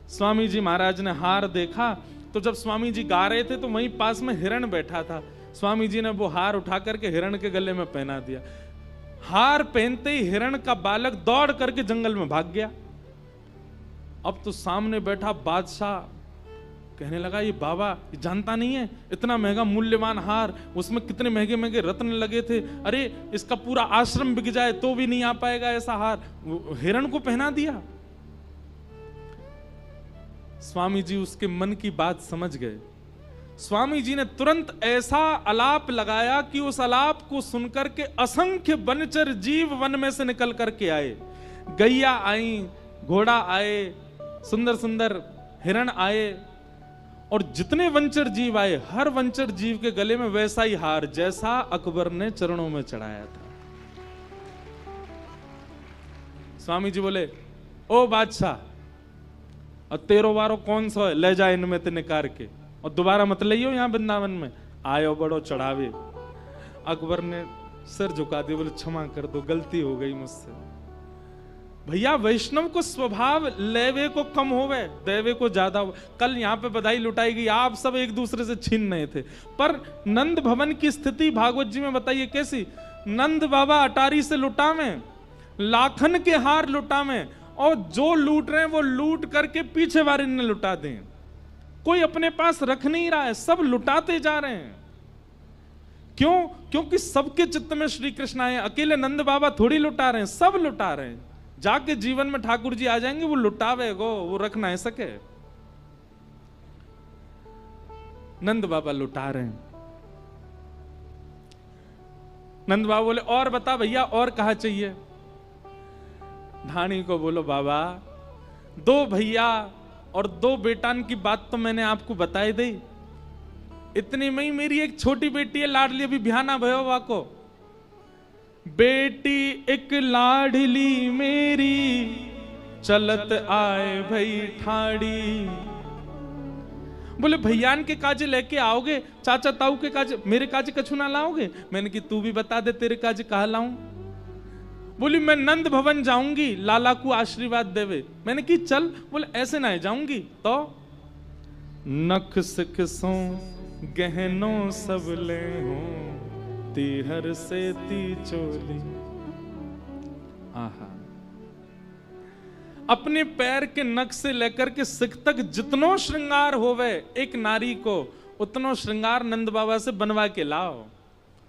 स्वामी जी महाराज ने हार देखा तो जब स्वामी जी गा रहे थे तो वहीं पास में हिरण बैठा था। स्वामी जी ने वो हार उठा करके हिरण के गले में पहना दिया। हार पहनते ही हिरण का बालक दौड़ करके जंगल में भाग गया। अब तो सामने बैठा बादशाह कहने लगा, ये बाबा ये जानता नहीं है, इतना महंगा मूल्यवान हार, उसमें कितने महंगे महंगे रत्न लगे थे, अरे इसका पूरा आश्रम बिक जाए तो भी नहीं आ पाएगा ऐसा हार, हिरण को पहना दिया। स्वामी जी उसके मन की बात समझ गए। स्वामी जी ने तुरंत ऐसा अलाप लगाया कि उस अलाप को सुनकर के असंख्य वनचर जीव वन में से निकल करके आए। गैया आई, घोड़ा आए, सुंदर सुंदर हिरण आए, और जितने वंचर जीव आए हर वंचर जीव के गले में वैसा ही हार जैसा अकबर ने चरणों में चढ़ाया था। स्वामी जी बोले, ओ बादशाह, और तेरो वारो कौन सा है, ले जा इनमें ते निकार के, और दोबारा मत लियो यहां वृंदावन में, आयो बड़ो चढ़ावे। अकबर ने सिर झुका दिया, बोले क्षमा कर दो, गलती हो गई मुझसे। भैया वैष्णव को स्वभाव लेवे को कम होवे, देवे को ज्यादा हो। कल यहाँ पे बधाई लुटाई गई, आप सब एक दूसरे से छीन रहे थे, पर नंद भवन की स्थिति भागवत जी में बताइए कैसी। नंद बाबा अटारी से लुटावे, लाखन के हार लुटावे, और जो लूट रहे हैं वो लूट करके पीछे वाले ने लुटा दें। कोई अपने पास रख नहीं रहा है, सब लुटाते जा रहे हैं। क्यों? क्योंकि सबके चित्त में श्री कृष्ण आए। अकेले नंद बाबा थोड़ी लुटा रहे हैं, सब लुटा रहे हैं। जाके जीवन में ठाकुर जी आ जाएंगे, वो लुटावे गो, वो रख ना सके। नंद बाबा लुटा रहे हैं। नंद बाबा बोले, और बता भैया, और कहा चाहिए? धानी को बोलो, बाबा 2 भैया और 2 बेटान की बात तो मैंने आपको बताई दी। इतनी में ही मेरी एक छोटी बेटी है लाडली, अभी बिहाना भयो वाको। बेटी एक लाडली मेरी, चलत आए भई ठाड़ी। बोले भैयान के काजे लेके आओगे, चाचा ताऊ के काजे, मेरे काजे कछु ना लाओगे? मैंने कि तू भी बता दे तेरे काजे कहा लाऊं। बोली मैं नंद भवन जाऊंगी लाला को आशीर्वाद देवे। मैंने कि चल। बोले ऐसे ना जाऊंगी तो नख सिखसों गहनों सब ले हूं, तीहर से ती चोली। आहा, अपने पैर के नख से लेकर के सिख तक जितनो श्रृंगार होवे एक नारी को, उतनो श्रृंगार नंद बाबा से बनवा के लाओ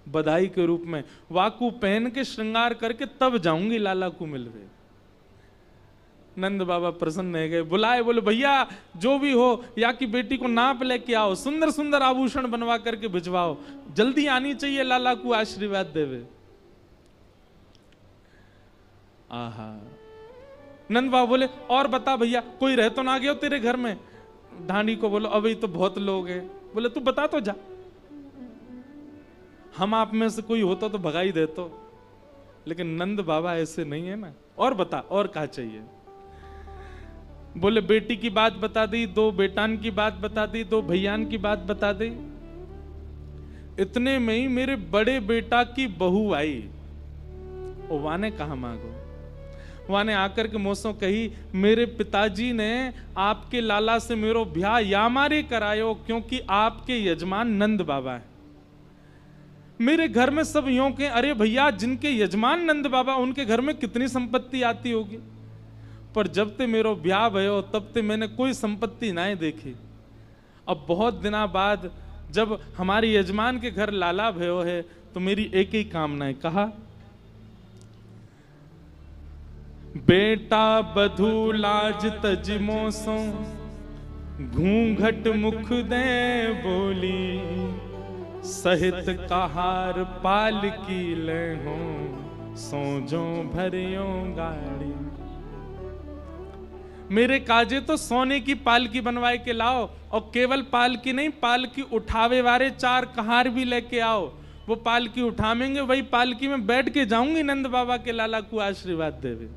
बधाई के रूप में। वाकू पहन के श्रृंगार करके तब जाऊंगी लाला को मिलवे। नंद बाबा प्रसन्न हो गए, बुलाए, बोले भैया जो भी हो, या की बेटी को नाप लेके आओ, सुंदर सुंदर आभूषण बनवा करके भिजवाओ, जल्दी आनी चाहिए लाला को आशीर्वाद देवे। आहा, नंद बाबा बोले, और बता भैया कोई रह तो ना गया तेरे घर में? ढांडी को बोलो, अभी तो बहुत लोग हैं। बोले तू बता तो जा, हम आप में से कोई होता तो भगाई देतो, लेकिन नंद बाबा ऐसे नहीं है ना। और बता, और क्या चाहिए? बोले बेटी की बात बता दी, 2 बेटान की बात बता दी, 2 भैयान की बात बता दी। इतने में ही मेरे बड़े बेटा की बहू आई। ओ वाने कहा मांगो, वाने आकर के मोसों कही, मेरे पिताजी ने आपके लाला से मेरो ब्याह यामारे करायो, क्योंकि आपके यजमान नंद बाबा है। मेरे घर में सब यूं के, अरे भैया जिनके यजमान नंद बाबा, उनके घर में कितनी संपत्ति आती होगी, पर जब ते मेरो ब्याह भयो तब ते मैंने कोई संपत्ति ना देखी। अब बहुत दिना बाद जब हमारे यजमान के घर लाला भयो है तो मेरी एक ही कामना है। कहा, बेटा बधू लाज तजमो सो घूंघट मुख दे बोली, सहित कहार पाल की ले हो सोजो भरियो गाड़ी। मेरे काजे तो सोने की पालकी बनवाए के लाओ, और केवल पालकी नहीं, पालकी उठावे वाले 4 कहार भी लेके आओ। वो पालकी उठावेंगे, वही पालकी में बैठ के जाऊंगी नंद बाबा के लाला को आशीर्वाद देवे।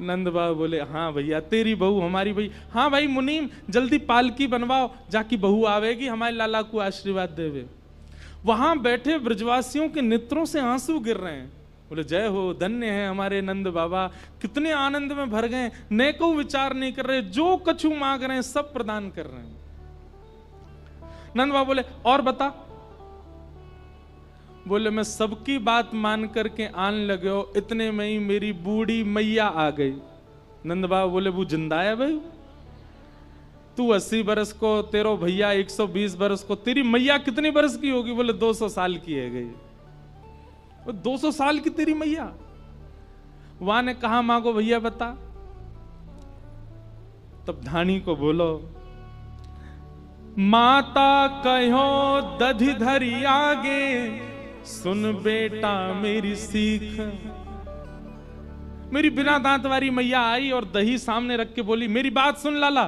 नंद बाबा बोले, हाँ भैया तेरी बहू हमारी बहू। हाँ भाई मुनीम, जल्दी पालकी बनवाओ, जाकी बहू आवेगी हमारे लाला को आशीर्वाद देवे। वहां बैठे ब्रजवासियों के नेत्रों से आंसू गिर रहे हैं। बोले, जय हो, धन्य है हमारे नंद बाबा, कितने आनंद में भर गए, नेको विचार नहीं कर रहे, जो कछु मांग रहे हैं सब प्रदान कर रहे हैं। नंद बाबा बोले, और बता। बोले, मैं सबकी बात मान करके आन लगे हो, इतने में ही मेरी बूढ़ी मैया आ गई। नंद बाबा बोले, वो जिंदा है भाई? तू 80 बरस को, तेरो भैया 120 बरस को, तेरी मैया कितनी बरस की होगी? बोले 200 साल की है गई। 200 साल की तेरी मैया? वहां ने कहा, मांगो भैया बता। तब धानी को बोलो, माता कहो दधि धरी आगे, सुन बेटा मेरी सीख। मेरी बिना दांत वाली मैया आई और दही सामने रख के बोली, मेरी बात सुन लाला।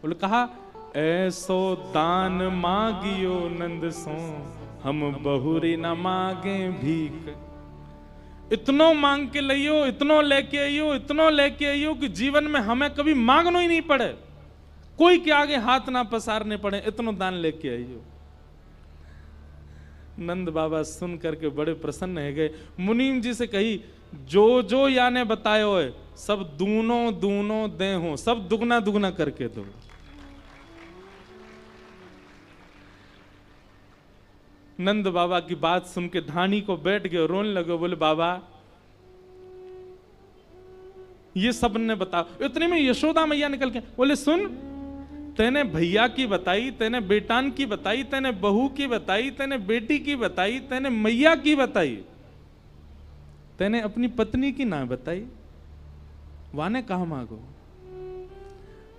बोले, कहा, ऐसो दान मांगियो नंद सो, हम बहुरी न मांगे भीख। इतनो मांग के लियो, इतनो लेके आइयो, इतनो लेके आइयो कि जीवन में हमें कभी मांगना ही नहीं पड़े, कोई के आगे हाथ ना पसारने पड़े, इतनो दान लेके आइयो। नंद बाबा सुन करके बड़े प्रसन्न है गए। मुनीम जी से कही, जो जो याने बतायो है सब दूनो दूनो दे हो, सब दुगना दुगना करके दो। नंद बाबा की बात सुन के धानी को बैठ गए, रोने लगे। बोले, बाबा ये सब ने बता। इतने में यशोदा मैया निकल के बोले, सुन, तेने भैया की बताई, तेने बेटान की बताई, तेने बहू की बताई, तेने बेटी की बताई, तेने मैया की बताई, तेने अपनी पत्नी की ना बताई। वाने कहा मांगो।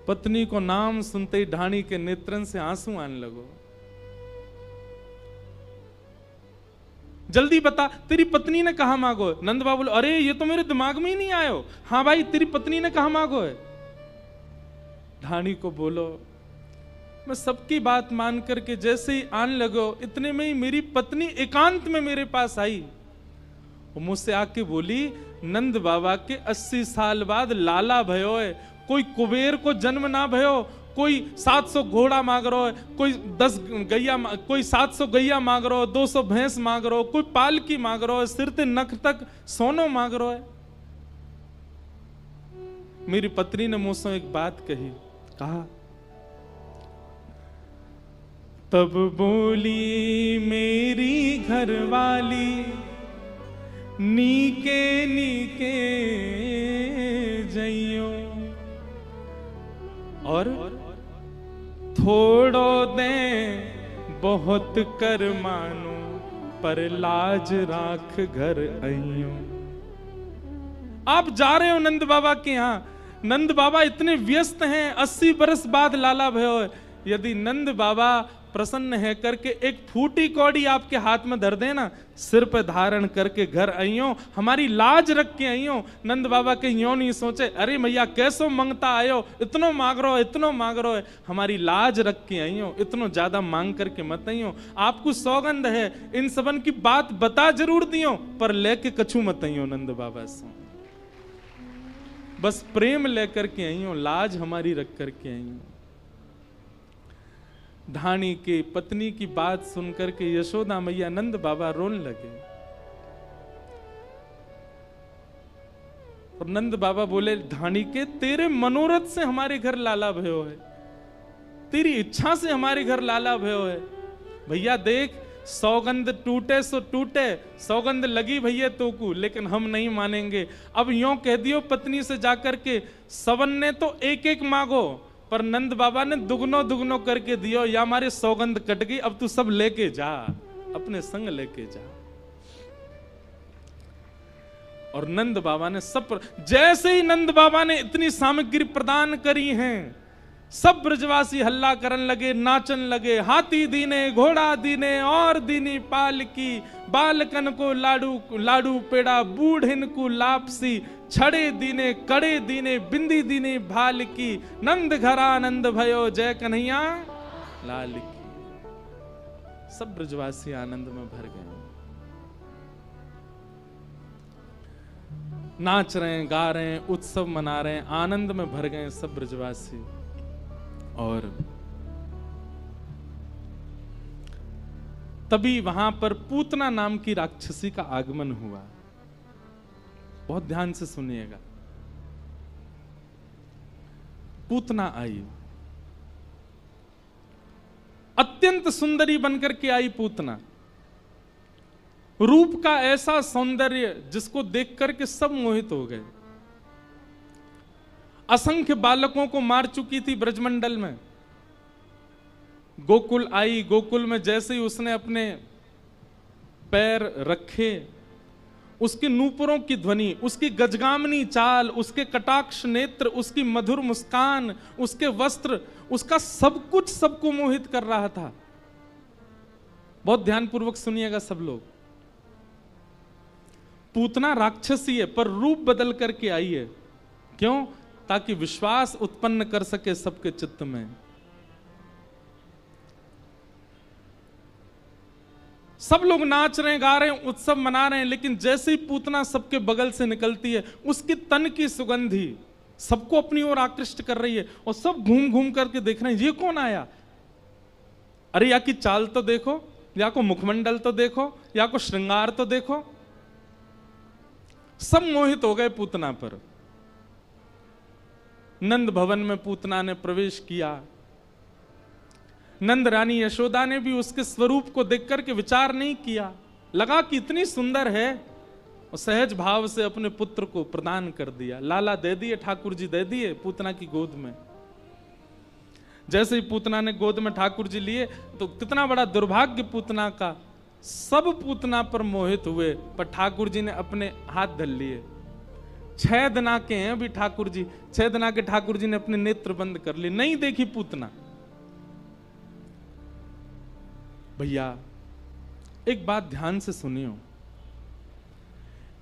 पत्नी को नाम सुनते ही ढाणी के नेत्रन से आंसू आने लगो। जल्दी बता, तेरी पत्नी ने कहा मांगो। नंद बाबा बोले, अरे ये तो मेरे दिमाग में ही नहीं आयो। हाँ भाई, तेरी पत्नी ने कहा मांगो है। ढाणी को बोलो, मैं सबकी बात मान करके जैसे ही आने लगो, इतने में ही मेरी पत्नी एकांत में मेरे पास आई। वो मुझसे आके बोली, नंद बाबा के 80 साल बाद लाला भयो है, कोई कुबेर को जन्म ना भयो, कोई 700 घोड़ा मांग रहा है, कोई 10 गैया, कोई 700 गैया मांग रहा है, 200 भैंस मांग रहा है, कोई पालकी मांग रहा है, सिर ते नख तक सोनो मांग रहा है। मेरी पत्नी ने मुझसे एक बात कही। कहा, तब बोली मेरी घरवाली, नीके नीके जइयो, और थोड़ो दे बहुत कर मानो, पर लाज राख घर आइयो। आप जा रहे हो नंद बाबा के यहां, नंद बाबा इतने व्यस्त हैं, 80 बरस बाद लाला भयो है। यदि नंद बाबा प्रसन्न है करके एक फूटी कौड़ी आपके हाथ में धर देना, सिर पे धारण करके घर आइयो, हमारी लाज रख के आइयो। नंद बाबा के यो नहीं सोचे, अरे मैया कैसो मंगता आयो, इतनो मांग रो, इतनो मांग रो है। हमारी लाज रख के आइयो, इतनो ज्यादा मांग करके मत आइयो। आपको सौगंध है, इन सबन की बात बता जरूर दियो, पर लेके कछु मत आइयो नंद बाबा से। बस प्रेम लेकर के आइयो, लाज हमारी रख करके आइयो। ढाणी के पत्नी की बात सुनकर के यशोदा मैया नंद बाबा रोने लगे। और नंद बाबा बोले, ढाणी के तेरे मनोरथ से हमारे घर लाला भयो है, तेरी इच्छा से हमारे घर लाला भयो है। भैया देख, सौगंध टूटे सो टूटे, सौगंध लगी भैया तो को, लेकिन हम नहीं मानेंगे। अब यूं कह दियो पत्नी से जाकर के, सवन ने तो एक एक मांगो, पर नंद बाबा ने दुगनो दुगनो करके दियो, या हमारी सौगंध कट गई, अब तू सब लेके जा, अपने संग लेके जा। और नंद बाबा ने सब, जैसे ही नंद बाबा ने इतनी सामग्री प्रदान करी हैं, सब ब्रजवासी हल्ला करन लगे, नाचन लगे। हाथी दीने, घोड़ा दीने और दीनी पालकी, बालकन को लाडू लाडू पेड़ा, बूढ़िन को लापसी, छड़े दीने, कड़े दीने, बिंदी दीने भाल की, नंद घरा नंद भयो, जय कन्हैया लाल की। सब ब्रजवासी आनंद में भर गए, नाच रहे हैं, गा रहे हैं, उत्सव मना रहे हैं, आनंद में भर गए सब ब्रजवासी। और तभी वहां पर पूतना नाम की राक्षसी का आगमन हुआ। बहुत ध्यान से सुनिएगा। पूतना आई, अत्यंत सुंदरी बनकर के आई पूतना। रूप का ऐसा सौंदर्य जिसको देख करके सब मोहित हो गए। असंख्य बालकों को मार चुकी थी ब्रजमंडल में। गोकुल आई, गोकुल में जैसे ही उसने अपने पैर रखे, उसकी नूपुरों की ध्वनि, उसकी गजगामनी चाल, उसके कटाक्ष नेत्र, उसकी मधुर मुस्कान, उसके वस्त्र, उसका सब कुछ सबको मोहित कर रहा था। बहुत ध्यानपूर्वक सुनिएगा सब लोग। पूतना राक्षसी है पर रूप बदल करके आई है। क्यों? ताकि विश्वास उत्पन्न कर सके सबके चित्त में। सब लोग नाच रहे हैं, गा रहे हैं, उत्सव मना रहे हैं, लेकिन जैसे ही पूतना सबके बगल से निकलती है, उसकी तन की सुगंधी सबको अपनी ओर आकृष्ट कर रही है। और सब घूम घूम करके देख रहे हैं, ये कौन आया? अरे या की चाल तो देखो, या को मुखमंडल तो देखो, या को श्रृंगार तो देखो। सब मोहित हो गए पूतना पर। नंद भवन में पूतना ने प्रवेश किया। नंद रानी यशोदा ने भी उसके स्वरूप को देख करके विचार नहीं किया, लगा कि इतनी सुंदर है, और सहज भाव से अपने पुत्र को प्रदान कर दिया। लाला दे दिए, ठाकुर जी दे दिए पूतना की गोद में। जैसे ही पूतना ने गोद में ठाकुर जी लिए, तो कितना बड़ा दुर्भाग्य पूतना का। सब पूतना पर मोहित हुए, पर ठाकुर जी ने अपने हाथ धर लिए। 6 दिना के हैं अभी ठाकुर जी, 6 दिना के ठाकुर जी ने अपने नेत्र बंद कर लिए, नहीं देखी पूतना। भैया एक बात ध्यान से सुनियो,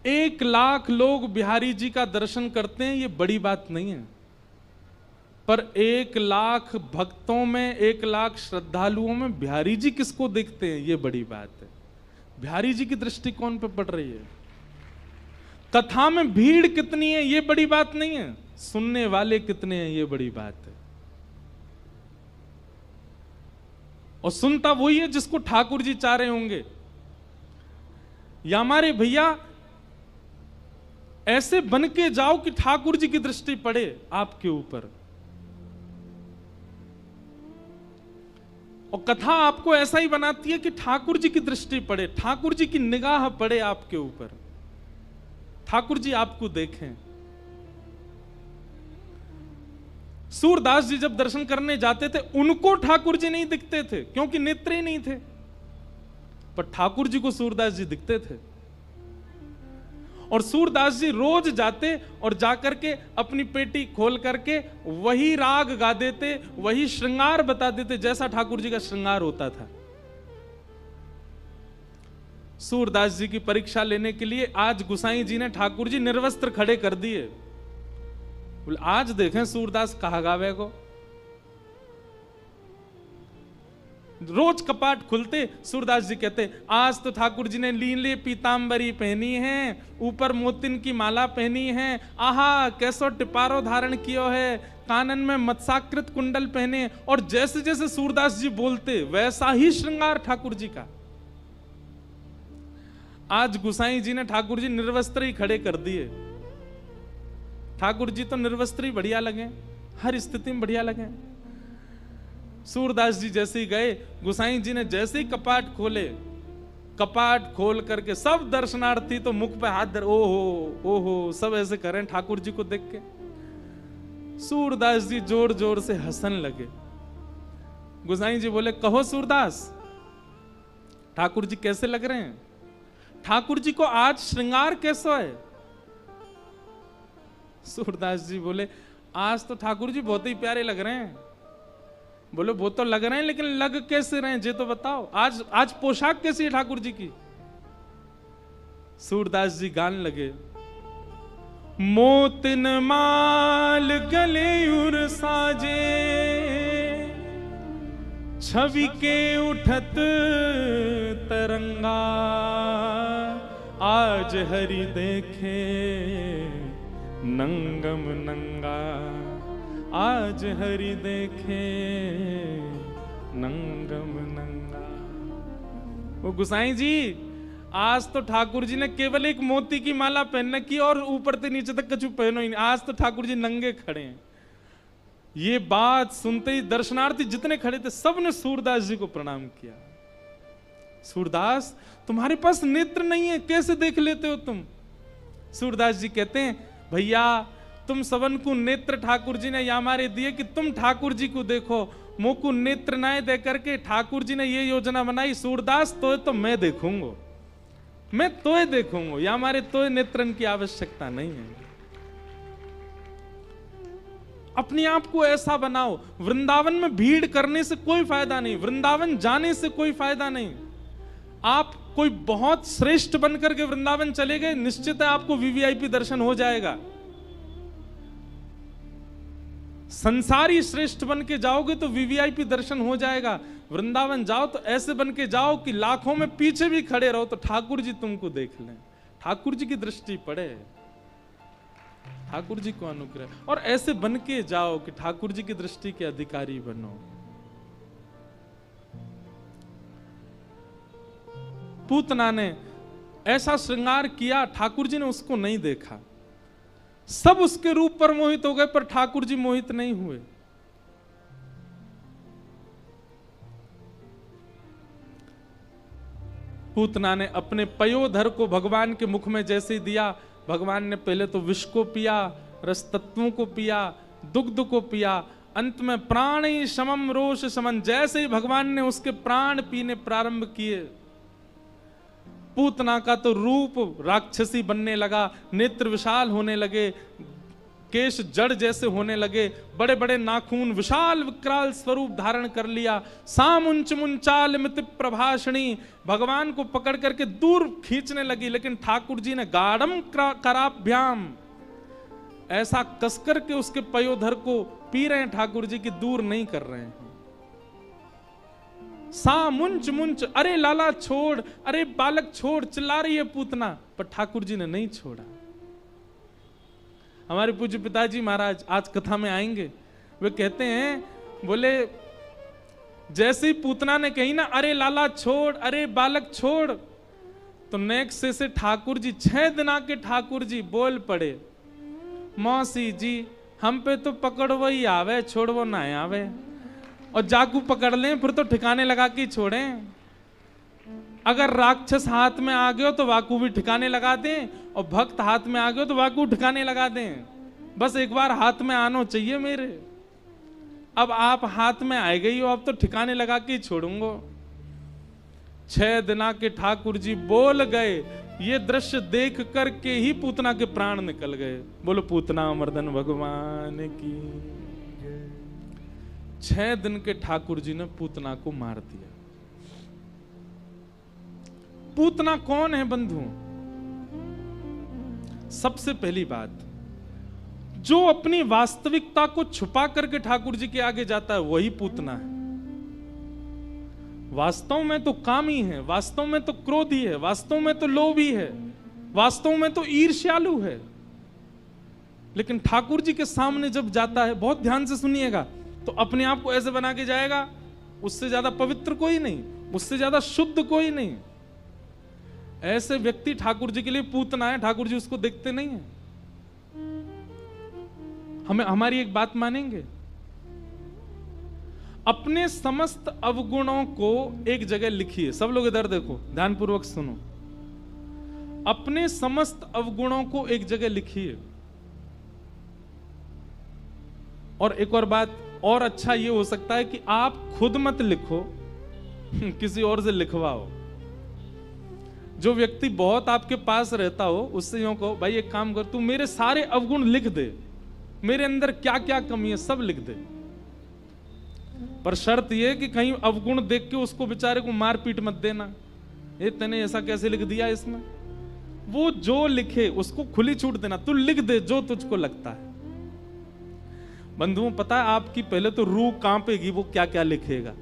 1 लाख लोग बिहारी जी का दर्शन करते हैं, ये बड़ी बात नहीं है। पर 1 लाख भक्तों में, 1 लाख श्रद्धालुओं में बिहारी जी किसको देखते हैं, ये बड़ी बात है। बिहारी जी की दृष्टि कौन पे पड़ रही है? कथा में भीड़ कितनी है ये बड़ी बात नहीं है, सुनने वाले कितने हैं ये बड़ी बात है। और सुनता वही है जिसको ठाकुर जी चाह रहे होंगे। या हमारे भैया ऐसे बन के जाओ कि ठाकुर जी की दृष्टि पड़े आपके ऊपर। और कथा आपको ऐसा ही बनाती है कि ठाकुर जी की दृष्टि पड़े, ठाकुर जी की निगाह पड़े आपके ऊपर, ठाकुर जी आपको देखें। सूरदास जी जब दर्शन करने जाते थे, उनको ठाकुर जी नहीं दिखते थे क्योंकि नेत्र ही नहीं थे, पर ठाकुर जी को सूरदास जी दिखते थे। और सूरदास जी रोज जाते और जाकर के अपनी पेटी खोल करके वही राग गा देते, वही श्रृंगार बता देते जैसा ठाकुर जी का श्रृंगार होता था। सूरदास जी की परीक्षा लेने के लिए आज गुसाई जी ने ठाकुर जी निर्वस्त्र खड़े कर दिए। बोले आज देखें सूरदास कहाँ गावे को। रोज कपाट खुलते सूरदास जी कहते आज तो ठाकुर जी ने लीले पीतांबरी पहनी है, ऊपर मोतिन की माला पहनी है, आहा कैसो टिपारो धारण कियो है, कानन में मत्साकृत कुंडल पहने। और जैसे जैसे सूरदास जी बोलते वैसा ही श्रृंगार ठाकुर जी का। आज गुसाई जी ने ठाकुर जी निर्वस्त्र ही खड़े कर दिए। ठाकुर जी तो निर्वस्त्र ही बढ़िया लगे, हर स्थिति में बढ़िया लगे। सूरदास जी जैसे ही गए, गुसाई जी ने जैसे ही कपाट खोले, कपाट खोल करके सब दर्शनार्थी तो मुख पे हाथ धर, ओहो ओहो सब ऐसे करें ठाकुर जी को देख के। सूरदास जी जोर जोर से हंसन लगे। गोसाई जी बोले, कहो सूरदास, ठाकुर जी कैसे लग रहे हैं? ठाकुर जी को आज श्रृंगार कैसा है? सूरदास जी बोले, आज तो ठाकुर जी बहुत ही प्यारे लग रहे हैं। बोले, वो तो लग रहे हैं, लेकिन लग कैसे रहे हैं ये तो बताओ। आज पोशाक कैसी है ठाकुर जी की? सूरदास जी गान लगे, मोतिन माल गले उर साजे, छवि के उठत तरंगा, आज हरि देखे नंगम नंगा, आज हरि देखे नंगम नंगा। वो गुसाई जी, आज तो ठाकुर जी ने केवल एक मोती की माला पहनने की और ऊपर से नीचे तक कछु पहनो ही नहीं। आज तो ठाकुर जी नंगे खड़े हैं। ये बात सुनते ही दर्शनार्थी जितने खड़े थे सबने सूरदास जी को प्रणाम किया। सूरदास, तुम्हारे पास नेत्र नहीं है, कैसे देख लेते हो तुम? सूरदास जी कहते हैं, भैया तुम सबन को नेत्र ठाकुर जी ने हमारे दिए कि तुम ठाकुर जी को देखो। मुंह को नेत्र ना दे करके ठाकुर जी ने ये योजना बनाई, सूरदास तो मैं देखूंगा, मैं तोय देखूंगा, या हमारे तोय नेत्रन की आवश्यकता नहीं है। अपने आप को ऐसा बनाओ। वृंदावन में भीड़ करने से कोई फायदा नहीं, वृंदावन जाने से कोई फायदा नहीं। आप कोई बहुत श्रेष्ठ बनकर के वृंदावन चले गए, निश्चित है आपको वीवीआईपी दर्शन हो जाएगा। संसारी श्रेष्ठ बन के जाओगे तो वीवीआईपी दर्शन हो जाएगा। वृंदावन जाओ तो ऐसे बन के जाओ कि लाखों में पीछे भी खड़े रहो तो ठाकुर जी तुमको देख लें, ठाकुर जी की दृष्टि पड़े, ठाकुर जी को अनुग्रह, और ऐसे बन के जाओ कि ठाकुर जी की दृष्टि के अधिकारी बनो। पूतना ने ऐसा श्रृंगार किया, ठाकुर जी ने उसको नहीं देखा। सब उसके रूप पर मोहित हो गए, पर ठाकुर जी मोहित नहीं हुए। पूतना ने अपने पयोधर को भगवान के मुख में जैसे दिया, भगवान ने पहले तो विष को पिया, रस तत्वों को पिया, दुग्ध को पिया, अंत में प्राणी समम रोष समन, जैसे ही भगवान ने उसके प्राण पीने प्रारंभ किए, पूतना का तो रूप राक्षसी बनने लगा, नेत्र विशाल होने लगे, केश जड़ जैसे होने लगे, बड़े बड़े नाखून, विशाल विकराल स्वरूप धारण कर लिया। सामुंच मुंचाल मिति प्रभाषणी, भगवान को पकड़ करके दूर खींचने लगी, लेकिन ठाकुर जी ने गाढ़म कराभ्याम, ऐसा कसकर के उसके पयोधर को पी रहे हैं ठाकुर जी की, दूर नहीं कर रहे हैं। सा मुंच मुंच, अरे लाला छोड़, अरे बालक छोड़, चिल्ला रही है पूतना, पर ठाकुर जी ने नहीं छोड़ा। हमारे पूज्य पिताजी महाराज आज कथा में आएंगे, वे कहते हैं, बोले जैसे ही पूतना ने कही ना, अरे लाला छोड़, अरे बालक छोड़, तो नेक्स्ट से ठाकुर जी, 6 दिन के ठाकुर जी बोल पड़े, मौसी जी हम पे तो पकड़ो ही आवे, छोड़ो ना आवे, और जाकू पकड़ लें फिर तो ठिकाने लगा के छोड़ें। अगर राक्षस हाथ में आ गए तो वाकू भी ठिकाने लगा दें, और भक्त हाथ में आ गए तो वाकू ठिकाने लगा दें। बस एक बार हाथ में आना चाहिए मेरे। अब आप हाथ में आए गई हो, अब तो ठिकाने लगा के छोड़ूंगा। 6 दिन के ठाकुर जी बोल गए, ये दृश्य देख करके ही पूतना के प्राण निकल गए। बोलो पूतना मर्दन भगवान की। 6 दिन के ठाकुर जी ने पूतना को मार दिया। पूतना कौन है बंधु? सबसे पहली बात, जो अपनी वास्तविकता को छुपा करके ठाकुर जी के आगे जाता है वही पूतना है। वास्तव में तो कामी है, वास्तव में तो क्रोधी है, वास्तव में तो लोभी है, वास्तव में तो ईर्ष्यालु है, लेकिन ठाकुर जी के सामने जब जाता है, बहुत ध्यान से सुनिएगा, तो अपने आप को ऐसे बना के जाएगा, उससे ज्यादा पवित्र कोई नहीं, उससे ज्यादा शुद्ध कोई नहीं। ऐसे व्यक्ति ठाकुर जी के लिए पूतना है, ठाकुर जी उसको देखते नहीं है। हमारी एक बात मानेंगे, अपने समस्त अवगुणों को एक जगह लिखिए। सब लोग इधर देखो, ध्यानपूर्वक सुनो। अपने समस्त अवगुणों को एक जगह लिखिए। और एक और बात और अच्छा ये हो सकता है कि आप खुद मत लिखो, किसी और से लिखवाओ। जो व्यक्ति बहुत आपके पास रहता हो उससे यूं कहो, भाई एक काम कर, तू मेरे सारे अवगुण लिख दे, मेरे अंदर क्या क्या कमी है सब लिख दे। पर शर्त यह कि कहीं अवगुण देख के उसको बेचारे को मार पीट मत देना, ये तूने ऐसा कैसे लिख दिया इसमें। वो जो लिखे उसको खुली छूट देना, तू लिख दे जो तुझको लगता है। बंधुओं, पता है आपकी पहले तो रूह कांपेगी वो क्या क्या लिखेगा।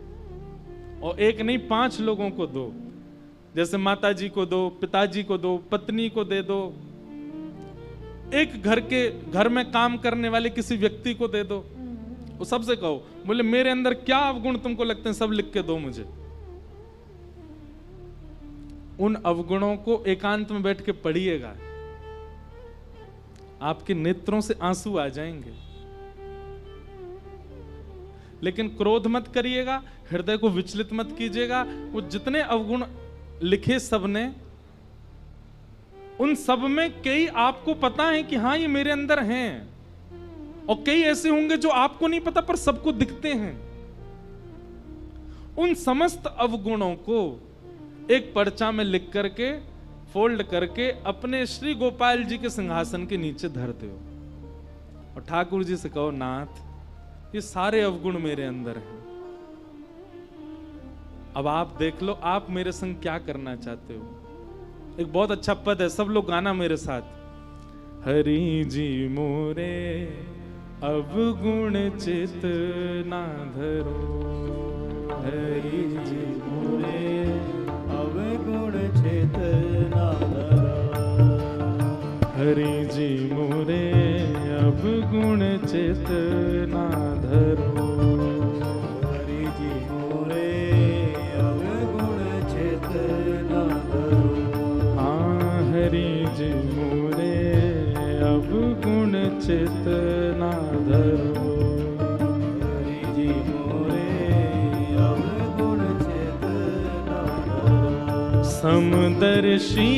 और एक नहीं 5 लोगों को दो, जैसे माता जी को दो, पिताजी को दो, पत्नी को दे दो, एक घर में काम करने वाले किसी व्यक्ति को दे दो। वो सबसे कहो, बोले मेरे अंदर क्या अवगुण तुमको लगते हैं सब लिख के दो मुझे। उन अवगुणों को एकांत में बैठ के पढ़िएगा, आपके नेत्रों से आंसू आ जाएंगे। लेकिन क्रोध मत करिएगा, हृदय को विचलित मत कीजिएगा। वो जितने अवगुण लिखे सबने, उन सब में कई आपको पता है कि हाँ ये मेरे अंदर हैं, और कई ऐसे होंगे जो आपको नहीं पता पर सबको दिखते हैं। उन समस्त अवगुणों को एक पर्चा में लिख करके फोल्ड करके अपने श्री गोपाल जी के सिंहासन के नीचे धर दो और ठाकुर जी से कहो, नाथ ये सारे अवगुण मेरे अंदर हैं, अब आप देख लो आप मेरे संग क्या करना चाहते हो। एक बहुत अच्छा पद है, सब लोग गाना मेरे साथ। हरि जी मोरे अवगुण चित ना धरो, हरि जी मोरे अवगुण चित ना धरो, हरि जी मोरे अवगुण चित ना धरो, हरि जी मोरे अवगुण चित ना धरो। हाँ हरि जी मोरे अवगुण चित ना धरो, हरि जी मोरे अवगुण चित ना धरो। समदर्शी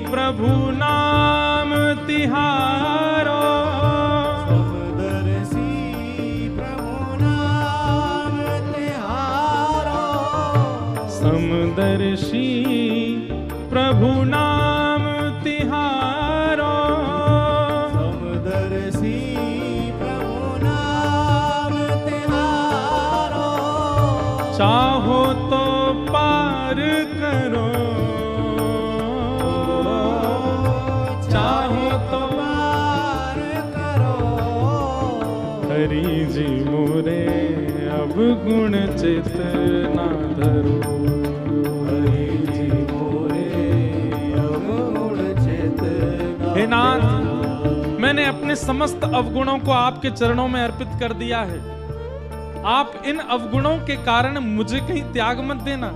प्रभु नाम तिहारो, समदर्शी प्रभु नाम तिहारो, समदर्शी प्रभु नाम तिहारो, समदर्शी प्रभु नाम तिहारो। चाहो तो पार करो, चाहो तो पार करो। हरि जी मोरे अवगुण चित ना धरो, हरि जी मोरे अवगुण चित ना हे नाथ, मैंने अपने समस्त अवगुणों को आपके चरणों में अर्पित कर दिया है। आप इन अवगुणों के कारण मुझे कहीं त्याग मत देना।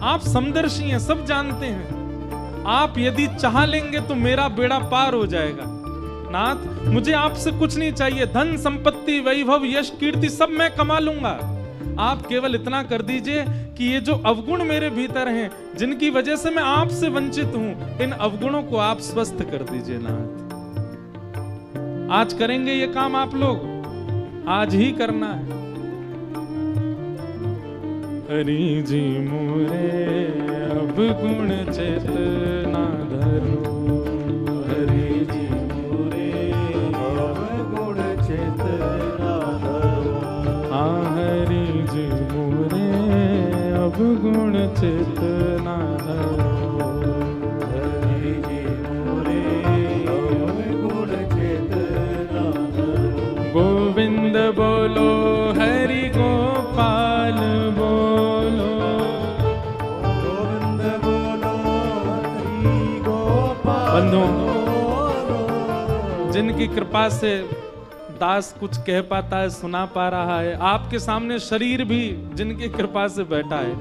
आप समदर्शी हैं, सब जानते हैं। आप यदि चाह लेंगे तो मेरा बेड़ा पार हो जाएगा। नाथ, मुझे आपसे कुछ नहीं चाहिए, धन संपत्ति वैभव यश कीर्ति सब मैं कमा लूंगा। आप केवल इतना कर दीजिए कि ये जो अवगुण मेरे भीतर हैं, जिनकी वजह से मैं आपसे वंचित हूं, इन अवगुणों को आप स्वस्थ कर दीजिए। नाथ, आज करेंगे ये काम आप लोग, आज ही करना है। हरि जी मोरे अवगुण चित ना धरो, हरि जी मोरे अवगुण चित ना धरो। हाँ हरि जी मोरे अवगुण चित ना धरो, हरि जी मोरे अवगुण चित ना धरो। गोविंद बोलो हरि गोपाल बोलो, गोविंद बोलो हरि गोपाल बंधुओं, बोलो। जिनकी कृपा से दास कुछ कह पाता है, सुना पा रहा है, आपके सामने शरीर भी जिनकी कृपा से बैठा है,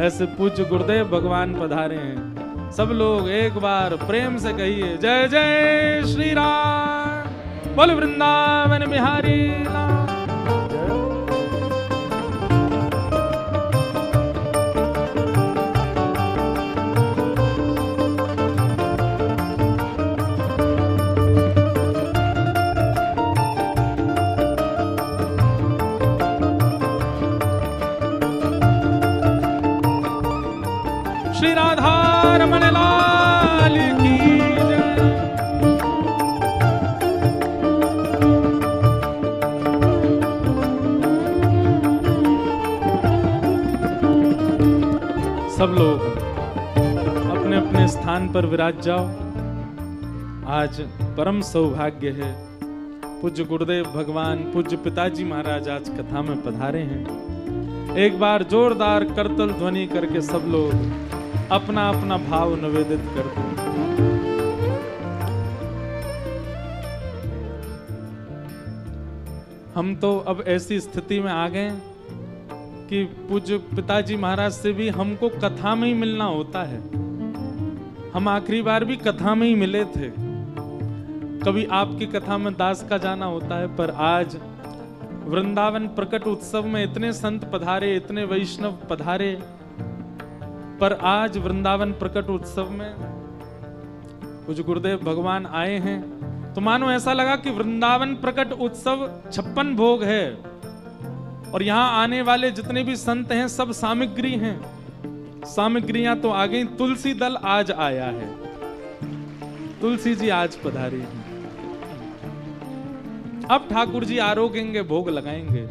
ऐसे पूज्य गुरुदेव भगवान पधारे हैं। सब लोग एक बार प्रेम से कहिए, जय जय श्री राम, बोल वृंदावन बिहारी लाल। सब लोग अपने अपने स्थान पर विराज जाओ। आज परम सौभाग्य है, पूज्य गुरुदेव भगवान, पूज्य पिताजी महाराज आज कथा में पधारे हैं। एक बार जोरदार करतल ध्वनि करके सब लोग अपना अपना भाव निवेदित कर दो। हम तो अब ऐसी स्थिति में आ गए कि पूज्य पिताजी महाराज से भी हमको कथा में ही मिलना होता है। हम आखिरी बार भी कथा में ही मिले थे, कभी आपकी कथा में दास का जाना होता है, पर आज वृंदावन प्रकट उत्सव में इतने संत पधारे, इतने वैष्णव पधारे, पर आज वृंदावन प्रकट उत्सव में पूज्य गुरुदेव भगवान आए हैं तो मानो ऐसा लगा कि वृंदावन प्रकट उत्सव 56 भोग है और यहां आने वाले जितने भी संत हैं सब सामग्री हैं। सामग्रियां तो आ गई, तुलसी दल आज आया है, तुलसी जी आज पधारी हैं। अब ठाकुर जी आरोगेंगे, भोग लगाएंगे,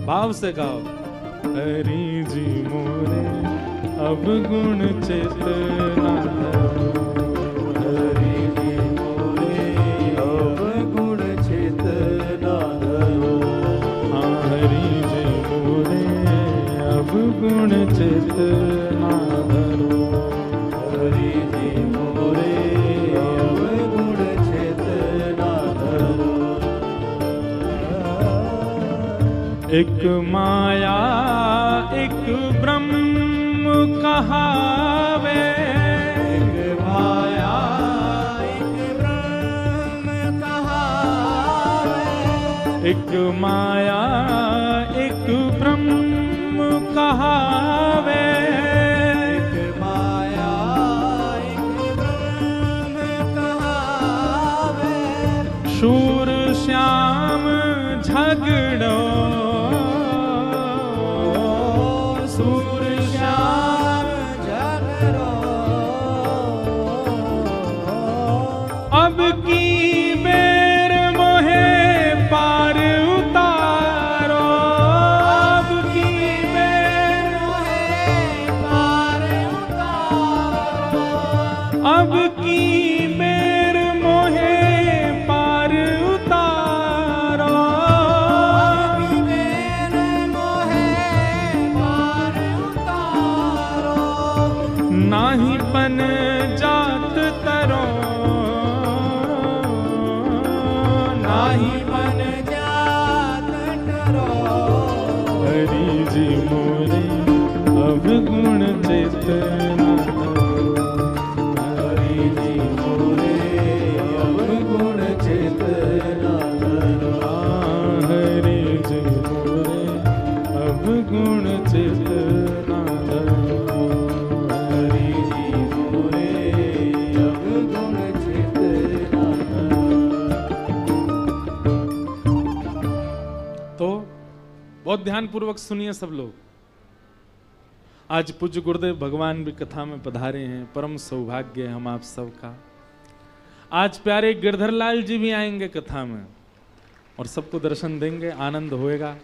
भाव से गाओ। हरि जी मोरे अब गुण चेतना, हरि जी मोरे अब गुण चेतना धरो। हाँ हरि जी मोरे अब गुण चेतना धरो। हरि जी मोरे अब गुण चेतना धरो। एक माया एक ब्रह्म कहावे, एक माया एक ब्रह्म कहावे। एक माया एक ब्रह्म कहावे। एक माया एक ब्रह्म कहावे। शूर श्याम झगड़ो, सूर श्याम झगड़ो। अब की बेर मोहे पार उतारो। अब की बेर मोहे पार उतारो। अब की बेर मोहे पार उतारो। अब बेर मोहे पार उतारो। नाही पन जात तरो, नाही मन जात डरो। हरि जी मोरे अब गुण चेतना धरो। हरि जी मोरे अब गुण चेतना धरो। हरि जी मोरे अब गुण चेतना धरो। हरि जी मोरे अब गुण चेतना धरो। तो बहुत ध्यान पूर्वक सुनिए सब लोग। आज पूज्य गुरुदेव भगवान भी कथा में पधारे हैं, परम सौभाग्य है हम आप सबका। आज प्यारे गिरधर लाल जी भी आएंगे कथा में और सबको दर्शन देंगे, आनंद होएगा।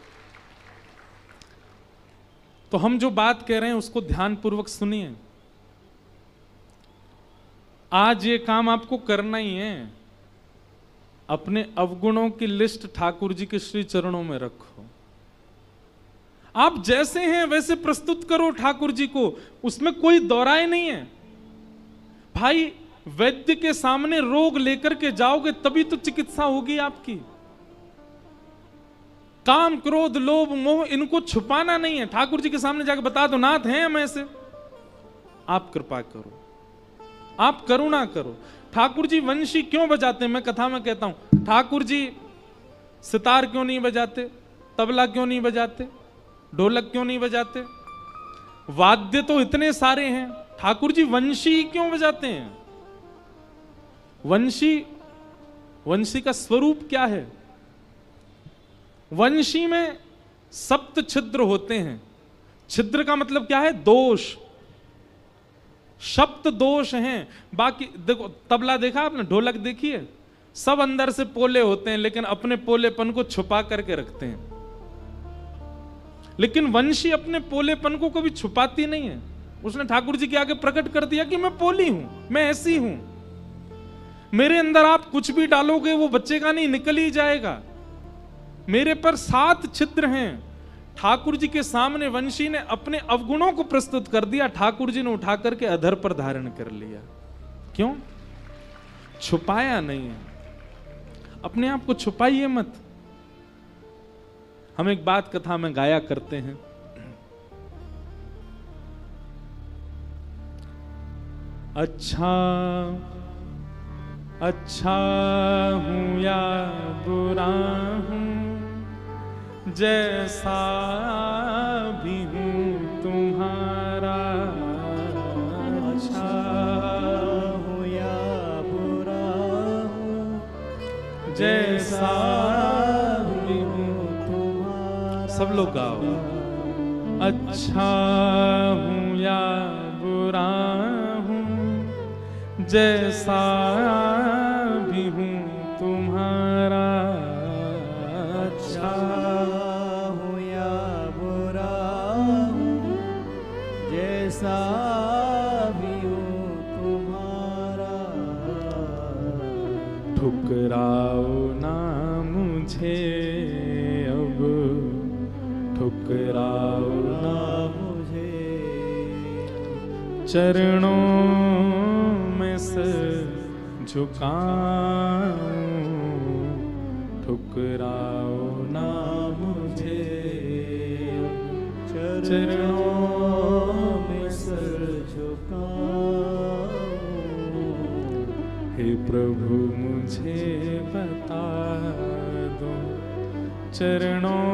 तो हम जो बात कह रहे हैं उसको ध्यान पूर्वक सुनिए। आज ये काम आपको करना ही है। अपने अवगुणों की लिस्ट ठाकुर जी के श्री चरणों में रखो। आप जैसे हैं वैसे प्रस्तुत करो ठाकुर जी को, उसमें कोई दौराए नहीं है। भाई वैद्य के सामने रोग लेकर के जाओगे तभी तो चिकित्सा होगी आपकी। काम क्रोध लोभ मोह इनको छुपाना नहीं है। ठाकुर जी के सामने जाकर बता दो नाथ हैं हम ऐसे। आप कृपा करो, आप करुणा करो। ठाकुर जी वंशी क्यों बजाते हैं? मैं कथा में कहता हूं ठाकुर जी सितार क्यों नहीं बजाते, तबला क्यों नहीं बजाते, ढोलक क्यों नहीं बजाते? वाद्य तो इतने सारे हैं, ठाकुर जी वंशी क्यों बजाते हैं? वंशी का स्वरूप क्या है? वंशी में सप्त छिद्र होते हैं। छिद्र का मतलब क्या है? दोष, सप्त दोष हैं। बाकी देखो, तबला देखा आपने, ढोलक देखी है, सब अंदर से पोले होते हैं लेकिन अपने पोलेपन को छुपा करके रखते हैं। लेकिन वंशी अपने पोलेपन को कभी छुपाती नहीं है। उसने ठाकुर जी के आगे प्रकट कर दिया कि मैं पोली हूं, मैं ऐसी हूं, मेरे अंदर आप कुछ भी डालोगे वो बचेगा नहीं, निकल ही जाएगा। मेरे पर 7 छिद्र हैं। ठाकुर जी के सामने वंशी ने अपने अवगुणों को प्रस्तुत कर दिया, ठाकुर जी ने उठा करके अधर पर धारण कर लिया। क्यों? छुपाया नहीं है। अपने आप को छुपाइए मत। हम एक बात कथा में गाया करते हैं, अच्छा अच्छा हूं या बुरा हूं, जैसा भी हूं तुम्हारा, अच्छा हूं या बुरा हूं, जैसा भी हूं तुम्हारा। सब लोग गाओ, अच्छा हूं या बुरा हूं, जैसा भी हूं तुम्हारा, अच्छा हूं या बुरा हूं, जैसा भी हूं तुम्हारा। ठुकराओ ना मुझे अब, ठुकराओ ना मुझे चरणों में सिर झुकाऊं, ठुकराओ ना मुझे चरणों में सिर झुकाऊं। हे प्रभु मुझे बता दो, चरणों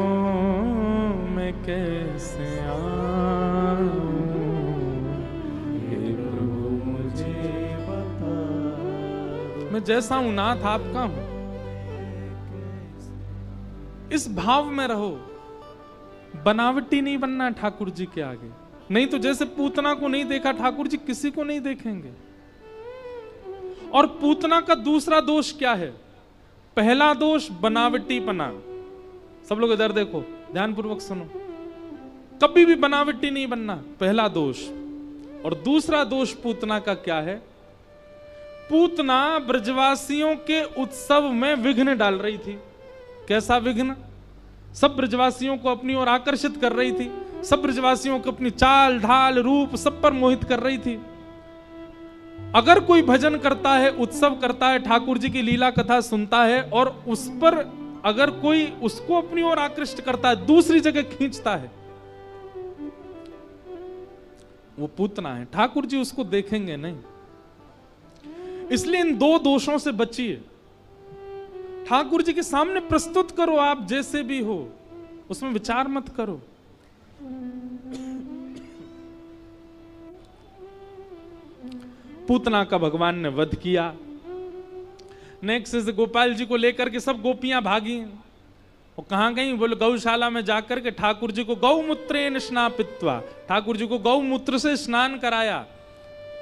में कैसे आऊं, हे प्रभु मुझे बता दो। मैं जैसा हूं नाथ आपका हूं। इस भाव में रहो, बनावटी नहीं बनना ठाकुर जी के आगे। नहीं तो जैसे पूतना को नहीं देखा ठाकुर जी, किसी को नहीं देखेंगे। और पूतना का दूसरा दोष क्या है? पहला दोष बनावटीपना। सब लोग इधर देखो, ध्यानपूर्वक सुनो, कभी भी बनावटी नहीं बनना, पहला दोष। और दूसरा दोष पूतना का क्या है? पूतना ब्रजवासियों के उत्सव में विघ्न डाल रही थी। कैसा विघ्न? सब ब्रजवासियों को अपनी ओर आकर्षित कर रही थी, सब ब्रजवासियों को अपनी चाल ढाल रूप सब पर मोहित कर रही थी। अगर कोई भजन करता है, उत्सव करता है, ठाकुर जी की लीला कथा सुनता है और उस पर अगर कोई उसको अपनी ओर आकृष्ट करता है, दूसरी जगह खींचता है, वो पूतना है। ठाकुर जी उसको देखेंगे नहीं। इसलिए इन दो दोषों से बचिए। ठाकुर जी के सामने प्रस्तुत करो, आप जैसे भी हो, उसमें विचार मत करो। पूतना का भगवान ने वध किया। नेक्स्ट से गोपाल जी को लेकर के सब गोपियां भागी। वो कहां गई? बोले गौशाला में जाकर के ठाकुर जी को गौमूत्रेण स्नापित्वा, ठाकुर जी को गौमूत्र से स्नान कराया।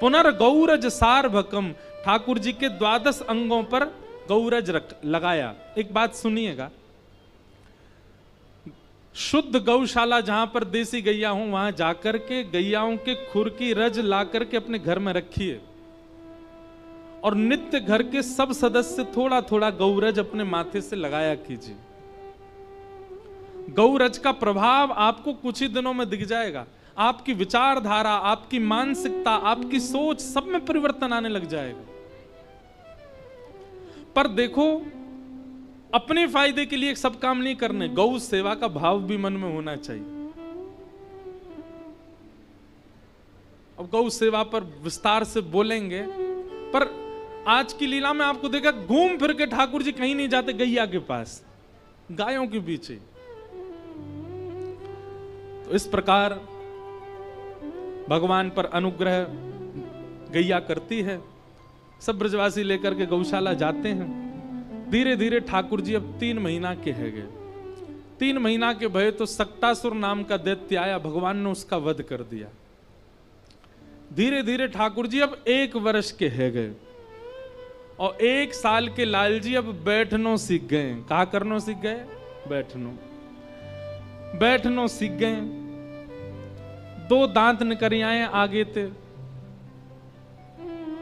पुनर्गौरज सार्वकम, ठाकुर जी के 12 अंगों पर गौरज लगाया। एक बात सुनिएगा, शुद्ध गौशाला जहां पर देसी गैया हो, वहां जाकर के गैयाओं के खुर की रज ला करके अपने घर में रखिए और नित्य घर के सब सदस्य थोड़ा थोड़ा गौरज अपने माथे से लगाया कीजिए। गौरज का प्रभाव आपको कुछ ही दिनों में दिख जाएगा। आपकी विचारधारा, आपकी मानसिकता, आपकी सोच, सब में परिवर्तन आने लग जाएगा। पर देखो, अपने फायदे के लिए सब काम नहीं करने, गौ सेवा का भाव भी मन में होना चाहिए। अब गौ सेवा पर विस्तार से बोलेंगे, पर आज की लीला में आपको देखा घूम फिर के ठाकुर जी कहीं नहीं जाते गैया के पास, गायों के पीछे। तो इस प्रकार भगवान पर अनुग्रह गैया करती है। सब ब्रजवासी लेकर के गौशाला जाते हैं। धीरे धीरे ठाकुर जी अब 3 महीना के है गए। 3 महीना के भय तो सक्टासुर नाम का दैत्य आया, भगवान ने उसका वध कर दिया। धीरे धीरे ठाकुर जी अब 1 वर्ष के है गए और 1 साल के लाल जी अब बैठनो सीख गए। कहा करनो सीख गए? बैठनो सीख गए। 2 दांत निकल आए आगे थे,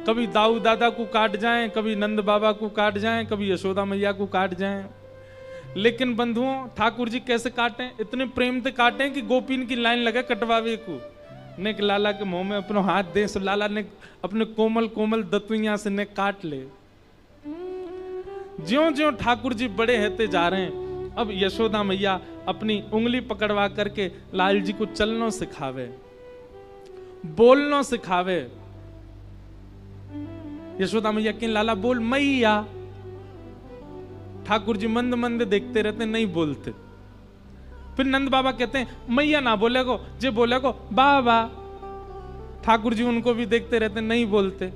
कभी दाऊ दादा को काट जाएं, कभी नंद बाबा को काट जाएं, कभी यशोदा मैया को काट जाएं। लेकिन बंधुओं ठाकुर जी कैसे काटें? इतने प्रेम से काटें कि गोपीन की लाइन लगे कटवावे को। ने लाला के मुंह में अपनो हाथ दे, सो लाला ने अपने कोमल कोमल दतुइया से ने काट ले। ज्यों ज्यों ठाकुर जी बड़े होते जा रहे हैं, अब यशोदा मैया अपनी उंगली पकड़वा करके लाल जी को चलना सिखावे, बोलना सिखावे। यशोदा मैया कि लाला बोल मैया। ठाकुर जी मंद मंद देखते रहते, नहीं बोलते। फिर नंद बाबा कहते हैं मैया ना बोले को, जे बोले को बाबा। ठाकुर जी उनको भी देखते रहते, नहीं बोलते।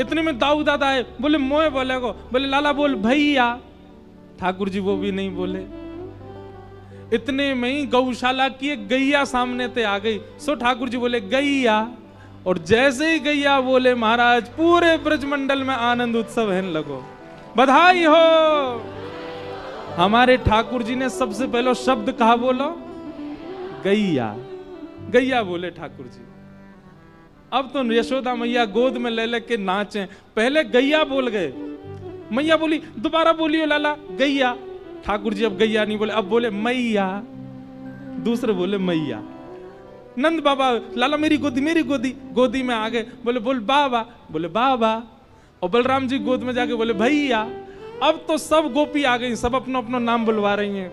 इतने में दाऊ दादा आए, बोले मोए बोले को, बोले लाला बोल भैया। ठाकुर जी वो भी नहीं बोले। इतने में ही गौशाला की एक गैया सामने ते आ गई। सो ठाकुर जी बोले गैया, और जैसे ही गैया बोले महाराज पूरे ब्रजमंडल में आनंद उत्सव है लगो। बधाई हो। हमारे ठाकुर जी ने सबसे पहले शब्द कहा बोलो? गैया। गैया बोले ठाकुर जी। अब तो यशोदा मैया गोद में ले लेके नाचे। पहले गैया बोल गए, मैया बोली दोबारा बोलियो लाला गैया। ठाकुर जी अब गैया नहीं बोले, अब बोले मैया। दूसरे बोले मैया। नंद बाबा लाला मेरी गोदी गोदी में आ गए, बोले बोल बाबा, बोले बाबा। और बलराम जी गोद में जाके बोले भैया। अब तो सब गोपी आ गई, सब अपना अपना नाम बुलवा रही हैं।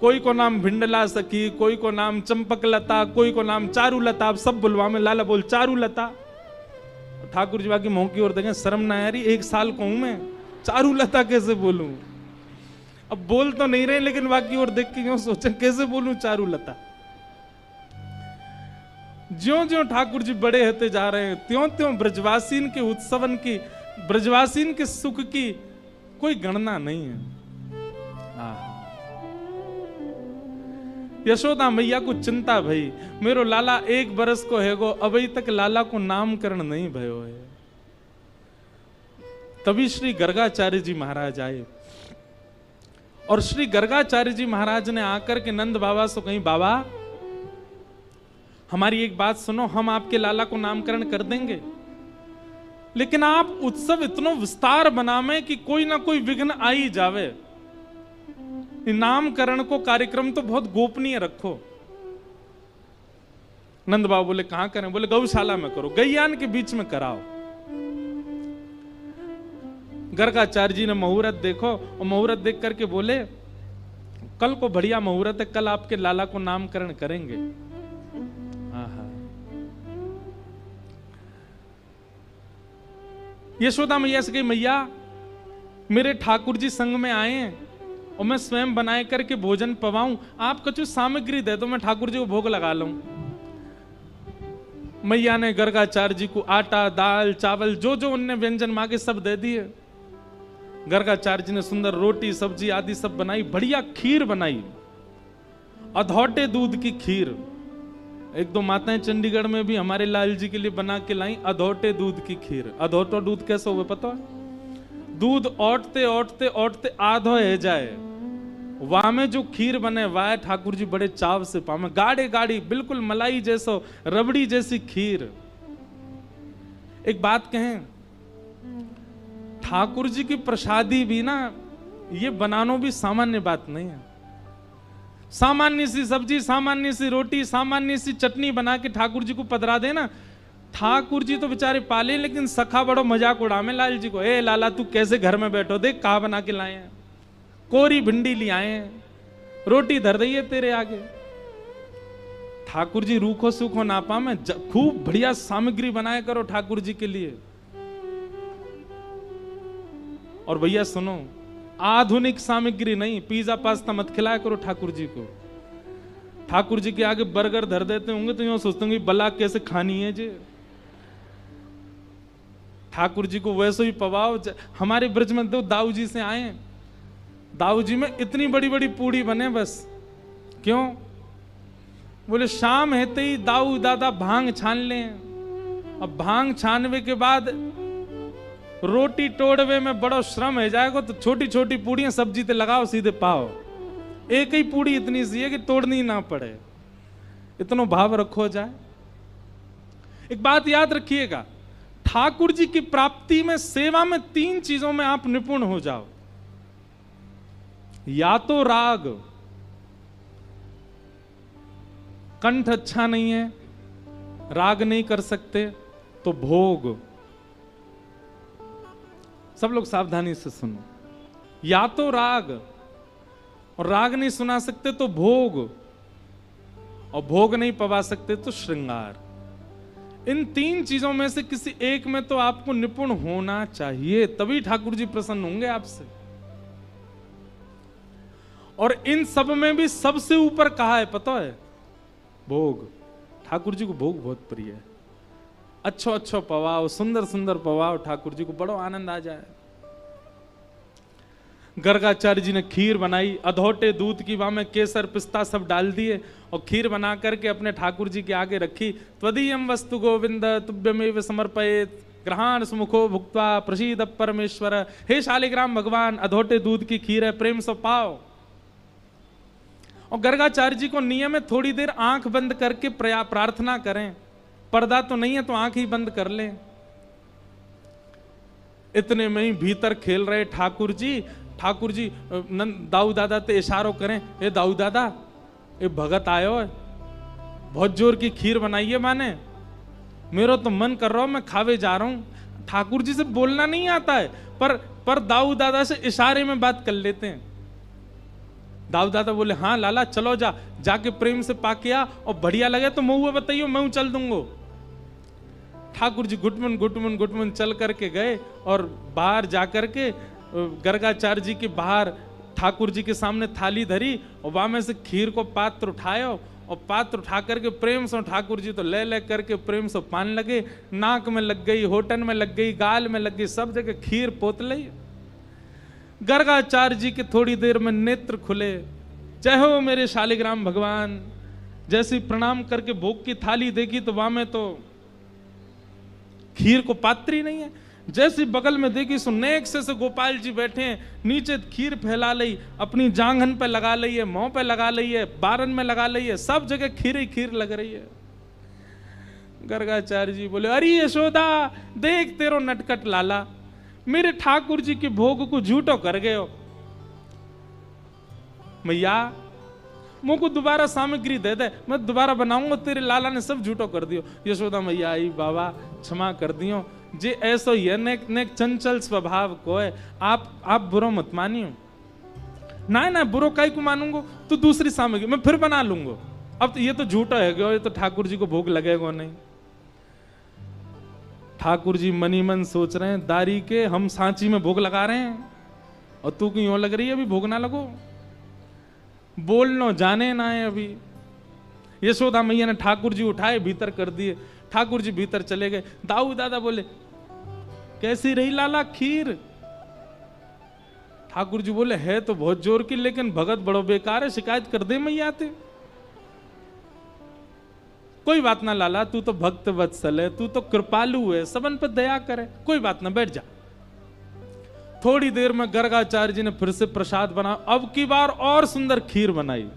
कोई को नाम भिंडला सखी, कोई को नाम चंपक लता, कोई को नाम चारू लता। अब सब बुलवा में लाला बोल चारू लता। ठाकुर जी बाकी मुंह की ओर देखें, शर्म ना यारी, 1 साल को हूं मैं, चारू लता कैसे बोलूं? अब बोल तो नहीं रहे, लेकिन बाकी और देख के यूं सोचे कैसे बोलूं चारू लता। ज्यों ज्यों ठाकुर जी बड़े होते जा रहे हैं, त्यों त्यों ब्रजवासीन के उत्सवन की, ब्रजवासीन के सुख की कोई गणना नहीं है। यशोदा मैया को चिंता भई, मेरो लाला 1 बरस को है गो, अभी तक लाला को नामकरण नहीं भयो है। तभी श्री गर्गाचार्य जी महाराज आए, और श्री गर्गाचार्य जी महाराज ने आकर के नंद बाबा से कहीं, बाबा हमारी एक बात सुनो, हम आपके लाला को नामकरण कर देंगे, लेकिन आप उत्सव इतना विस्तार बनावे कि कोई ना कोई विघ्न आ ही जावे। नामकरण को कार्यक्रम तो बहुत गोपनीय रखो। नंद बाबा बोले कहां करें? बोले गौशाला में करो, गैयान के बीच में कराओ। गर्गाचार्य जी ने मुहूर्त देखो, और मुहूर्त देख करके बोले कल को बढ़िया मुहूर्त है, कल आपके लाला को नामकरण करेंगे। यशोदा मैया से कही मैया मेरे ठाकुर जी संग में आए हैं, और मैं स्वयं बनाए करके भोजन पवाऊं, आप कुछ सामग्री दे दो, मैं ठाकुर जी को भोग लगा लूं। मैया ने गर्गाचार्य जी को आटा, दाल, चावल, जो जो उनने व्यंजन मांगे सब दे दिए। गर्गाचार्य जी ने सुंदर रोटी सब्जी आदि सब बनाई, बढ़िया खीर बनाई, अधौटे दूध की खीर। 1-2 माताएं चंडीगढ़ में भी हमारे लाल जी के लिए बना के लाई अधौटे दूध की खीर। अधौटा दूध कैसे हुए पता है? दूध औटते औटते औटते आधो है जाए, वहां में जो खीर बने वाह ठाकुर जी बड़े चाव से पावे। गाढ़े गाढ़ी बिल्कुल मलाई जैसो, रबड़ी जैसी खीर। एक बात कहें, ठाकुर जी की प्रसादी भी ना, ये बनाना भी सामान्य बात नहीं है। सामान्य सी सब्जी, सामान्य सी रोटी, सामान्य सी चटनी बना के ठाकुर जी को पधरा देना, ठाकुर जी तो बेचारे पाले, लेकिन सखा बड़ो मजाक उड़ावे लाल जी को। ए लाला तू कैसे घर में बैठो, देख कहा बना के लाए हैं, कोरी भिंडी ले आए हैं, रोटी धर रही है तेरे आगे। ठाकुर जी रूखो सूखो ना पावे, खूब बढ़िया सामग्री बनाया करो ठाकुर जी के लिए। और भैया सुनो, आधुनिक सामग्री नहीं, पिज्जा पास्ता मत खिलाया करो ठाकुर जी को। ठाकुर जी के आगे बर्गर धर देते होंगे तो यूं सोचते होंगे बला कैसे खानी है जी। ठाकुर जी को वैसे ही पवाओ। हमारे ब्रज में तो दाऊ जी से आए, दाऊ जी में इतनी बड़ी बड़ी पूड़ी बने बस। क्यों? बोले शाम हेते ही दाऊ दादा भांग छान लें। अब भांग छानवे के बाद रोटी तोड़वे में बड़ा श्रम है जाएगा, तो छोटी छोटी पूड़ियां सब्जी ते लगाओ सीधे पाओ। एक ही पूड़ी इतनी सी है कि तोड़नी ना पड़े। इतनो भाव रखो जाए। एक बात याद रखिएगा, ठाकुर जी की प्राप्ति में, सेवा में 3 चीजों में आप निपुण हो जाओ। या तो राग, कंठ अच्छा नहीं है, राग नहीं कर सकते, तो भोग। सब लोग सावधानी से सुनो, या तो राग, और राग नहीं सुना सकते तो भोग, और भोग नहीं पवा सकते तो श्रृंगार। इन 3 चीजों में से किसी एक में तो आपको निपुण होना चाहिए, तभी ठाकुर जी प्रसन्न होंगे आपसे। और इन सब में भी सबसे ऊपर कहा है पता है? भोग। ठाकुर जी को भोग बहुत प्रिय है। अच्छो अच्छो पवाओ, सुंदर सुंदर पवाओ, ठाकुर जी को बड़ो आनंद आ जाए। गर्गाचार्य जी ने खीर बनाई, अधोटे दूध की, वहां में केसर पिस्ता सब डाल दिए और खीर बना करके अपने ठाकुर जी के आगे रखी। त्वदीयम वस्तु गोविंद तुभ्यमेव समर्पयेत् ग्रहाण सुमुखो भुक्त्वा प्रसीद परमेश्वर। हे शालिग्राम भगवान, अधोटे दूध की खीर है, प्रेम से पाओ। और गर्गाचार्य जी को नियम है थोड़ी देर आंख बंद करके प्रार्थना करें। पर्दा तो नहीं है तो आंख ही बंद कर लें। इतने में ही भीतर खेल रहे ठाकुर जी दाऊ दादा ते इशारों करें, ए दाऊ दादा, ए भगत आयो है, बहुत जोर की खीर बनाई है माने, मेरा तो मन कर रहा हूं, मैं खावे जा रहा हूं। ठाकुर जी से बोलना नहीं आता है, पर दाऊ दादा से इशारे में बात कर लेते हैं। दाऊ दादा बोले, हाँ लाला चलो जाके प्रेम से पाके आ, और बढ़िया लगे तो महुआ बताइयो, मैं चल दूंगो। ठाकुर जी गुटमुन चल करके गए और बाहर जाकर के गर्गाचार्य जी के बाहर ठाकुर जी के सामने थाली धरी और वहां में से खीर को पात्र उठायो, और पात्र उठा करके प्रेम से ठाकुर जी तो ले करके प्रेम से पान लगे। नाक में लग गई, होठन में लग गई, गाल में लग गई, सब जगह खीर पोत ली। गर्गाचार्य जी के थोड़ी देर में नेत्र खुले, जय हो मेरे शालिग्राम भगवान। जैसे प्रणाम करके भोग की थाली देखी तो वहां में तो खीर को पात्र ही नहीं है। जैसे बगल में देखी सो नेक से गोपाल जी बैठे हैं, नीचे खीर फैला ली, अपनी जांघन पे लगा ली है, मुंह पे लगा ली है, बारन में लगा ली है, सब जगह खीर ही खीर लग रही है। गर्गाचार्य जी बोले, अरे यशोदा देख तेरो नटखट लाला, मेरे ठाकुर जी के भोग को झूठो कर गए हो। मैया मुझको दोबारा सामग्री दे दे, मैं दोबारा बनाऊंगा, तेरे लाला ने सब झूठो कर दियो। यशोदा मैया आई, बाबा क्षमा कर दियो, जे ऐसो ये नेक चंचल स्वभाव को है, आप बुरो मत मानियो। ना बुरो काई को मानूंगो, तो दूसरी सामग्री मैं फिर बना लूंगा। अब तो ये तो झूठा है, ये तो ठाकुर जी को भोग लगेगा नहीं। ठाकुर जी मनी मन सोच रहे हैं, दारी के हम सांची में भोग लगा रहे हैं और तू क्यों यूं लग रही है, अभी भोग ना लगो, बोलनो जाने ना है अभी। यशोदा मैया ने ठाकुर जी उठाए भीतर कर दिए। ठाकुर जी भीतर चले गए। दाऊ दादा बोले, कैसी रही लाला खीर? ठाकुर जी बोले, है तो बहुत जोर की, लेकिन भगत बड़ो बेकार है, शिकायत कर दे मैया आते। कोई बात ना लाला, तू तो भक्त वत्सल है, तू तो कृपालु है, सबन पर दया करे, कोई बात ना, बैठ जा। थोड़ी देर में गर्गाचार्य जी ने फिर से प्रसाद बना, अब की बार और सुंदर खीर बनाई,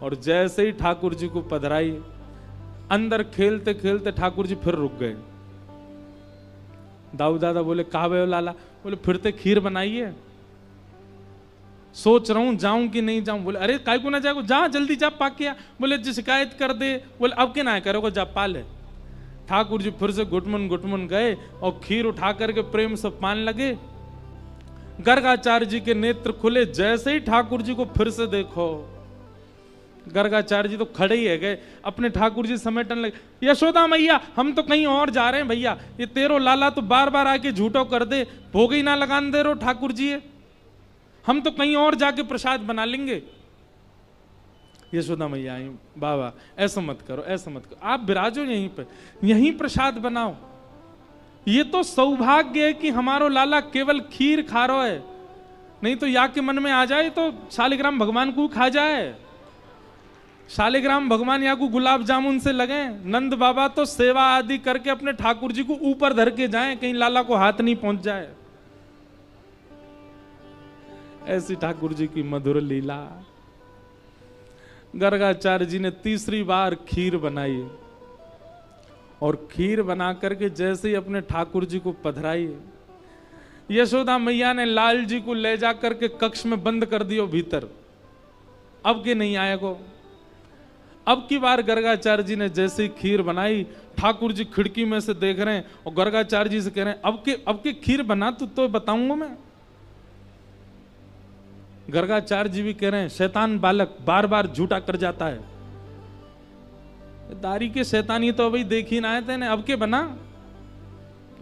और जैसे ही ठाकुर जी को पधराई, अंदर खेलते खेलते ठाकुर जी फिर रुक गए। दाऊ दादा बोले, कहा गए हो लाला? बोले, फिर ते खीर बनाई है, सोच रहा हूं जाऊं कि नहीं जाऊं। बोले, अरे काय को ना जाओ, जा जल्दी जा पाके आ। बोले, जी शिकायत कर दे। बोले, अब के ना करोगे, जा पाल है। ठाकुर जी फिर से गुटमुन गए और खीर उठा करके प्रेम से पान लगे। गर्गाचार्य जी के नेत्र खुले, जैसे ही ठाकुर जी को फिर से देखो, गर्गाचार्य जी तो खड़े ही है गए, अपने ठाकुर जी समेटने लगे। यशोदा मैया, हम तो कहीं और जा रहे हैं भैया, ये तेरो लाला तो बार बार आके झूठो कर दे, भोग ही ना लगान दे रो ठाकुर जी, हम तो कहीं और जाके प्रसाद बना लेंगे। यशोदा मैया आई, बाबा ऐसा मत करो, ऐसा मत करो, आप विराजो यहीं पे, यहीं प्रसाद बनाओ। ये तो सौभाग्य है कि हमारो लाला केवल खीर खा रहा है, नहीं तो या के मन में आ जाए तो शालिग्राम भगवान को खा जाए। शालिग्राम भगवान या को गुलाब जामुन से लगे, नंद बाबा तो सेवा आदि करके अपने ठाकुर जी को ऊपर धर के जाएं, कहीं लाला को हाथ नहीं पहुंच जाए। ऐसी ठाकुर जी की मधुर लीला। गर्गाचार्य जी ने तीसरी बार खीर बनाई और खीर बना करके जैसे ही अपने ठाकुर जी को पधराई, यशोदा मैया ने लाल जी को ले जा करके कक्ष में बंद कर दियो भीतर, अब के नहीं आएगो। अब की बार गर्गाचार्य जी ने जैसे ही खीर बनाई, ठाकुर जी खिड़की में से देख रहे हैं और गर्गाचार्य जी से कह रहे हैं अब के खीर बना तो बताऊंगा मैं। गर्गाचार्य जी भी कह रहे हैं शैतान बालक बार बार झूठा कर जाता है, दारी के शैतानी तो अभी देख ही ना आए थे, अब के बना।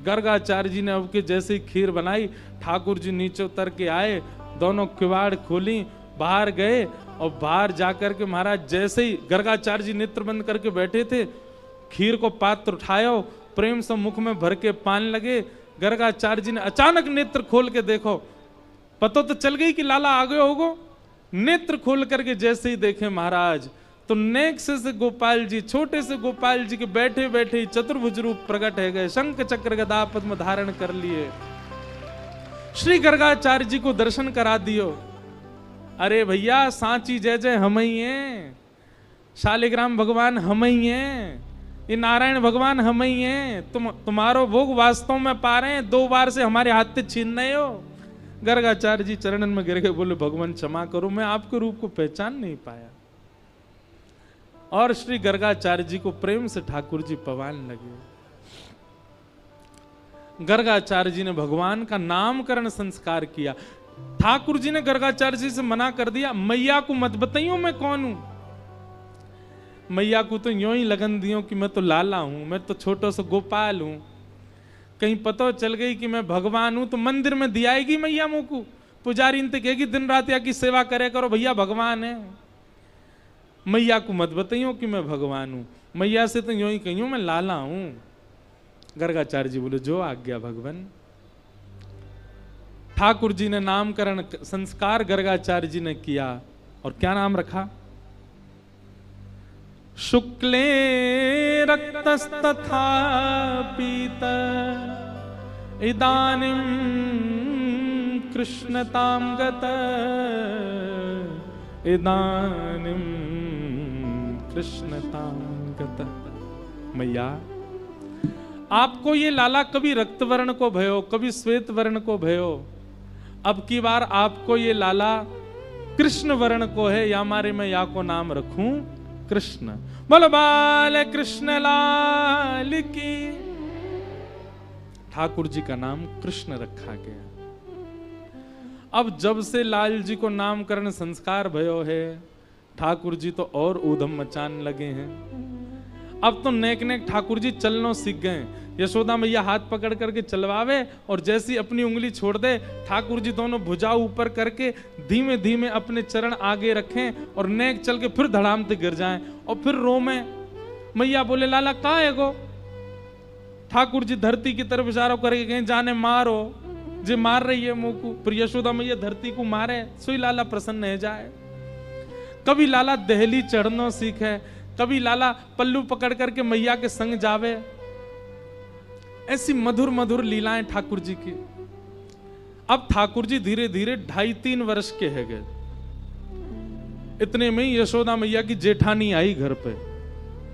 गर्गाचार्य जी ने अब के जैसे ही खीर बनाई, ठाकुर जी नीचे उतर के आए, दोनों किवाड़ खोली, बाहर गए और बाहर जाकर के महाराज जैसे ही गर्गाचार्य जी नेत्र बंद करके बैठे थे, खीर को पात्र उठाया, प्रेम से मुख में भर के पान लगे। गर्गाचार्य जी ने अचानक नेत्र खोल के देखो, पता तो चल गई कि लाला आ गए होगो। नेत्र खोल करके जैसे ही देखे महाराज तो नेक्स से गोपाल जी, छोटे से गोपाल जी के बैठे बैठे ही चतुर्भुज रूप प्रकट है गए, शंख चक्र गदा पद्म धारण कर लिए। श्री गर्गाचार्य जी को दर्शन करा दियो। अरे भैया सांची जय जय हम ही हैं, शालिग्राम भगवान हम ही हैं, ये नारायण भगवान हम ही हैं, तुम्हारो भोग वास्तव में पा रहे हैं, 2 बार से हमारे हाथ से छीन रहे हो। गर्गाचार्य जी चरणन में गिर गए, बोले भगवान क्षमा करो, मैं आपके रूप को पहचान नहीं पाया। और श्री गर्गाचार्य जी को प्रेम से ठाकुर जी पवान लगे। गर्गाचार्य जी ने भगवान का नामकरण संस्कार किया। ठाकुर जी ने गर्गाचार्य जी से मना कर दिया, मैया को मत बताइयो मैं कौन हूं। मैया को तो यूं ही लगन दियो कि मैं तो लाला हूं, मैं तो छोटा सा गोपाल हूं, कहीं पता चल गई कि मैं भगवान हूं तो मंदिर में दियाएगी मैया मुंह को, पुजारी इनते कहेगी दिन रात या की सेवा करे करो, भैया भगवान है। मैया को मत बताइयो कि मैं भगवान हूं, मैया से तो यूं ही कहियो मैं लाला हूं। गर्गाचार्य जी बोले जो आज्ञा भगवान। ठाकुर जी ने नामकरण संस्कार गर्गाचार्य जी ने किया और क्या नाम रखा? शुक्ले रक्तस्तथा पीत इदानीं कृष्णतां गत, इदानीं कृष्णतां गत। मैया आपको ये लाला कभी रक्त वर्ण को भयो, कभी श्वेत वर्ण को भयो, अब की बार आपको ये लाला कृष्ण वर्ण को है, या मारे मैं या को नाम रखूं कृष्ण। बोलो बाल कृष्ण लाल की। ठाकुर जी का नाम कृष्ण रखा गया। अब जब से लाल जी को नामकरण संस्कार भयो है, ठाकुर जी तो और ऊधम मचान लगे हैं। अब तो नेक नेक ठाकुर जी चलनो सीख गए। यशोदा मैया हाथ पकड़ करके चलवावे और जैसी अपनी उंगली छोड़ दे, ठाकुर जी दोनों भुजा ऊपर करके धीमे धीमे अपने चरण आगे रखें और नेक चल के फिर धड़ाम से गिर जाएं और फिर रोमे। मैया बोले लाला कहाँ है गो? ठाकुर जी धरती की तरफ इशारा करके कहें जाने मारो, जे मार रही है मुंह को। फिर यशोदा मैया धरती को मारे, सोई लाला प्रसन्न है जाए। कभी लाला दहली चढ़नो सीखे, कभी लाला पल्लू पकड़ करके मैया के संग जावे। ऐसी मधुर मधुर लीलाएं ठाकुर जी की। अब ठाकुर जी धीरे धीरे 2.5-3 वर्ष के है गए। इतने में यशोदा मैया की जेठानी आई घर पे।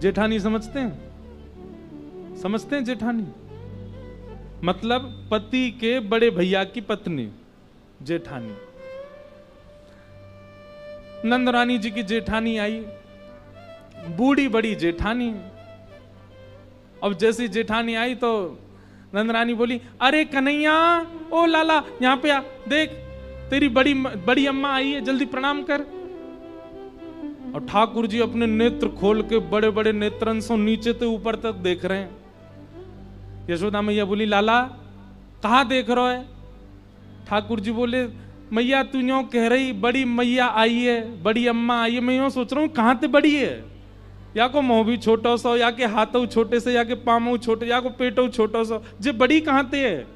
जेठानी समझते हैं? समझते हैं जेठानी मतलब पति के बड़े भैया की पत्नी जेठानी। नंदरानी जी की जेठानी आई, बूढ़ी बड़ी जेठानी। अब जैसी जेठानी आई तो नंदरानी बोली अरे कन्हैया, ओ लाला यहाँ पे आ, देख तेरी बड़ी अम्मा आई है, जल्दी प्रणाम कर। और ठाकुर जी अपने नेत्र खोल के बड़े बड़े नेत्रन से नीचे से ऊपर तक देख रहे हैं। यशोदा मैया बोली लाला कहाँ देख रहे है? ठाकुर जी बोले मैया तू यूं कह रही बड़ी मैया आई है, बड़ी अम्मा आई है, मैं यूं सोच रहा हूँ कहाँ ते बड़ी है, या को मुंह भी छोटो सो, या के हाथों छोटे से, या के पामों छोटे, या को पेटों छोटो सो, जे बड़ी कहाँ ते है?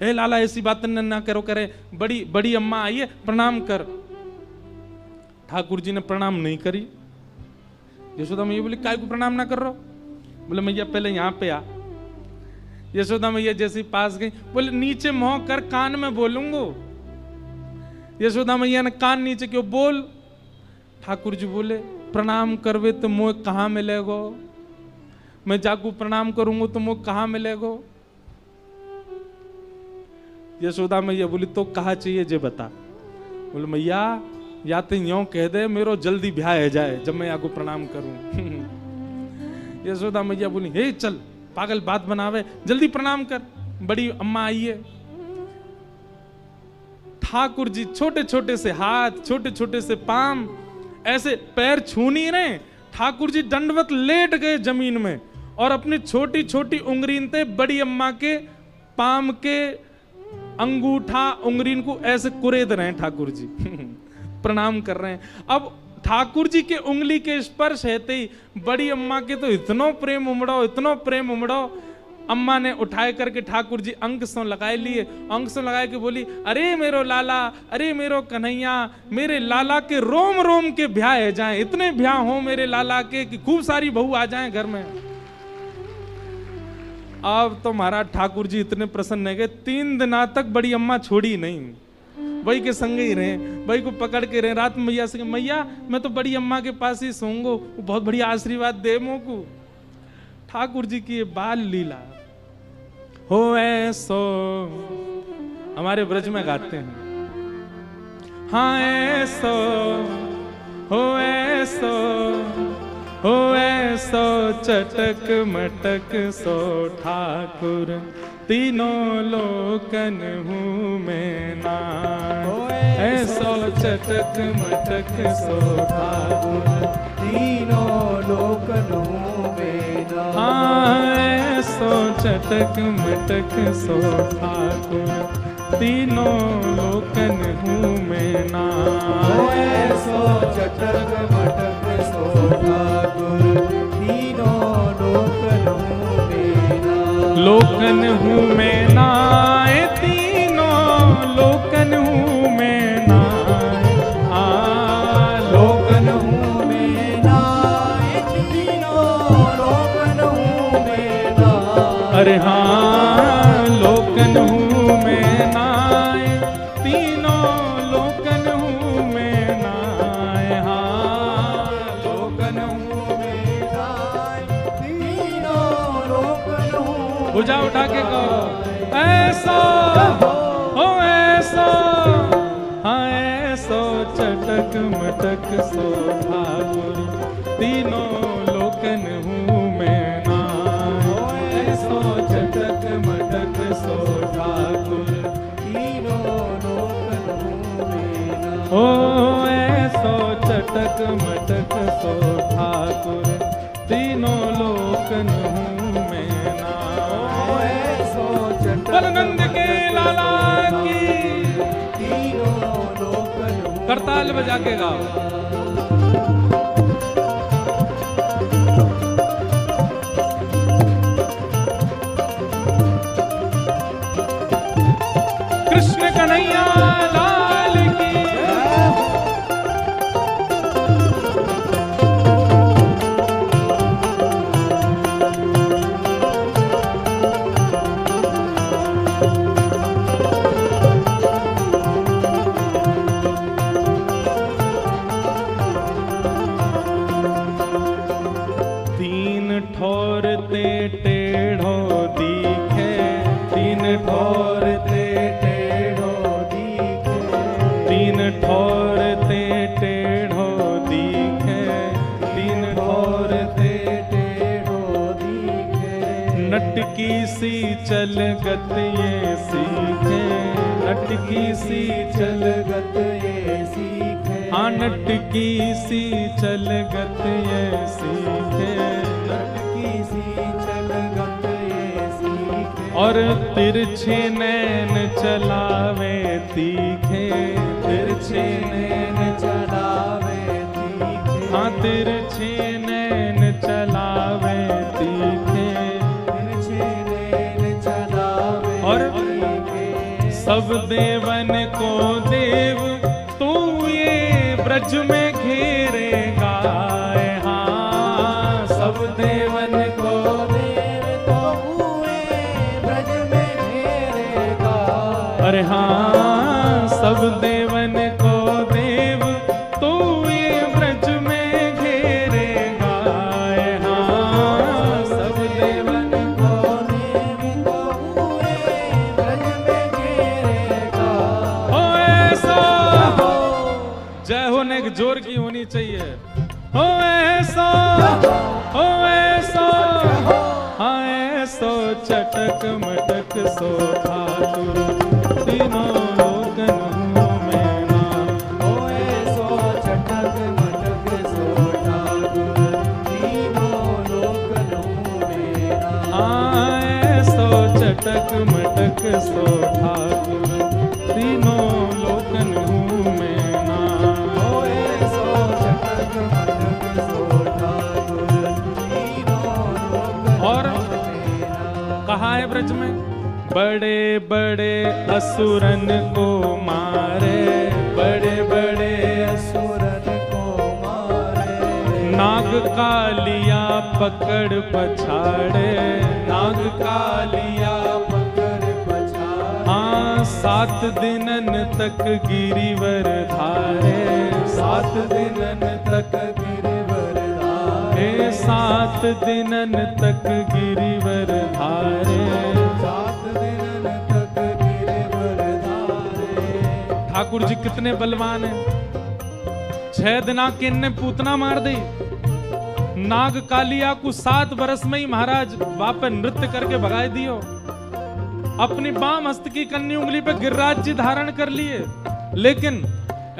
ए लाला ऐसी बात ना करो, करे बड़ी अम्मा आई है, प्रणाम कर। ठाकुर जी ने प्रणाम नहीं करी। यशोदा मैया बोली काय को प्रणाम ना कर रहा? बोले मैया पहले यहाँ पे आ। यशोदा मैया जैसे पास गई, बोले नीचे मुंह कर, कान में बोलूंगो। यशोदा मैया ने कान नीचे क्यों बोल। ठाकुर जी बोले प्रणाम करवे तो मोह कहाँ मिलेगो, मैं जाकू प्रणाम करूंगा तो मोह कहाँ मिलेगो। यशोदा मैया बोली तो कहा चाहिए जे बता। बोले मैया या तो यूं कह दे मेरो जल्दी ब्याह है जाए जब मैं आपको प्रणाम करूं। यशोदा मैया बोली हे चल पागल बात बनावे, जल्दी प्रणाम कर, बड़ी अम्मा आई है। ठाकुर जी छोटे छोटे से हाथ, छोटे छोटे से पाम, ऐसे पैर छू नहीं रहे। ठाकुर जी दंडवत लेट गए जमीन में और अपनी छोटी छोटी उंगलीन ते बड़ी अम्मा के पाम के अंगूठा उंगलीन को ऐसे कुरेद रहे हैं ठाकुर जी। प्रणाम कर रहे हैं। अब ठाकुर जी के उंगली के स्पर्श हेते ही बड़ी अम्मा के तो इतनो प्रेम उमड़ो, इतनो प्रेम उमड़ो। अम्मा ने उठाए करके ठाकुर जी अंक सो लगाए लिए, अंक सो लगाए के बोली अरे मेरो लाला, अरे मेरो कन्हैया, मेरे लाला के रोम रोम के ब्याह है जाए, इतने ब्याह हो मेरे लाला के कि खूब सारी बहू आ जाए घर में। अब तो महाराज ठाकुर जी इतने प्रसन्न है गए, 3 दिन तक बड़ी अम्मा छोड़ी नहीं, वही के संग ही रहे, वही को पकड़ के रहे। रात में मैया से मैया मैं तो बड़ी अम्मा के पास ही सोऊंगा, वो बहुत बढ़िया आशीर्वाद दे मो को। ठाकुर जी की ये बाल लीला हो ऐसो हमारे ब्रज में गाते हैं। हाँ ऐसो हो ऐसो हो ऐसो चटक मटक सो ठाकुर, तीनों लोकन हूँ मैं ना। ऐसो चटक मटक सो ठाकुर, तीनों लोकन हूँ मैं ना। हाँ ऐसो चटक मटक सो ठाकुर, तीनों लोकन हूँ मैं ना। ऐसो चटक मटक सो ठाकुर, तीनों लोकन हूँ मैं ना। लोकन हूँ मैं ना, तीनों लोकन हूँ मैं ना। लोकन हूँ मैं ना, तीनों लोकन हूँ मैं ना। अरे हाँ लोकन हूँ मैं ना, तीनों लोकन हूँ मैं ना। हाँ लोकन हूँ मैं ना, तीनों लोकन हूँ। भुजा उठा के कहो ऐसो हो ऐसो, हाँ ऐसो चटक मटक सो ठाकुर, तीनों लोकन हूँ मैं ना। ऐसो चटक मटक सो ठाकुर, तीनों लोकन हूँ मैं ना। ओ ऐसो चटक मटक सो ठाकुर, तीनों लोकन हूँ मैं ना। ऐसो चटक बलनंद के लाला की तीनों लोकन हूँ। करताल बजा के गाओ। कृष्ण कन्हैया लाल की तीन ठोर ते टेढ़ो दिखे, तीन ठोर ते टेढ़ो दिखे, तीन ठोर ते टेढ़ो दिखे, तीन ठोर ते टेढ़ो दिखे। नटकी सी चल गत ये सीखे, नटकी सी चल गत ये सीखे। हाँ नटकी सी चल गत ये सीखे, नटकी सी चल गत ये सीखे। और तिरछे नैन चलावे तीखे, तिरछे नैन चलावे तीखे। हाँ तिरछे नैन चलावे तीखे। तिरछे नैन चलावे और तीखे। सब देवन को देव तू ये ब्रज में घेरेगा। हाँ सब देवन को देव तो हुए ब्रज में घेरेगा। अरे हाँ सब देवन को देव तू ये ब्रज जोर की होनी चाहिए। हो ऐसो, हो ऐसो, हाँ ऐसो चटक मटक सो ठाकुर तीनों लोकन में नाम। हो ऐसो चटक मटक सो ठाकुर तीनों लोकन में नाम। हाँ ऐसो चटक मटक सो ठाकुर तीनों लोकन में नाम। हो ऐसो चटक मटक सो ठाकुर तीनों लोकन और में नाम। कहा है ब्रज में, बड़े बड़े असुरन को मारे, बड़े बड़े असुरन को मारे, नाग कालिया पकड़ पछाड़े, नाग कालिया पकड़ पछाड़े। हाँ 7 दिनन तक गिरिवर धारे, 7 दिनन तक गिरिवर धारे, हे 7 दिनन तक गिरिवर धारे। 7 दिनन तक गिरिवर धारे। ठाकुर जी कितने बलवान हैं। 6 दिना के इनने पूतना मार दी। नाग कालिया को 7 बरस में ही महाराज वापस नृत्य करके भगाए दियो। अपनी बाम हस्त की कन्नी उंगली पे गिरिराज जी धारण कर लिए। लेकिन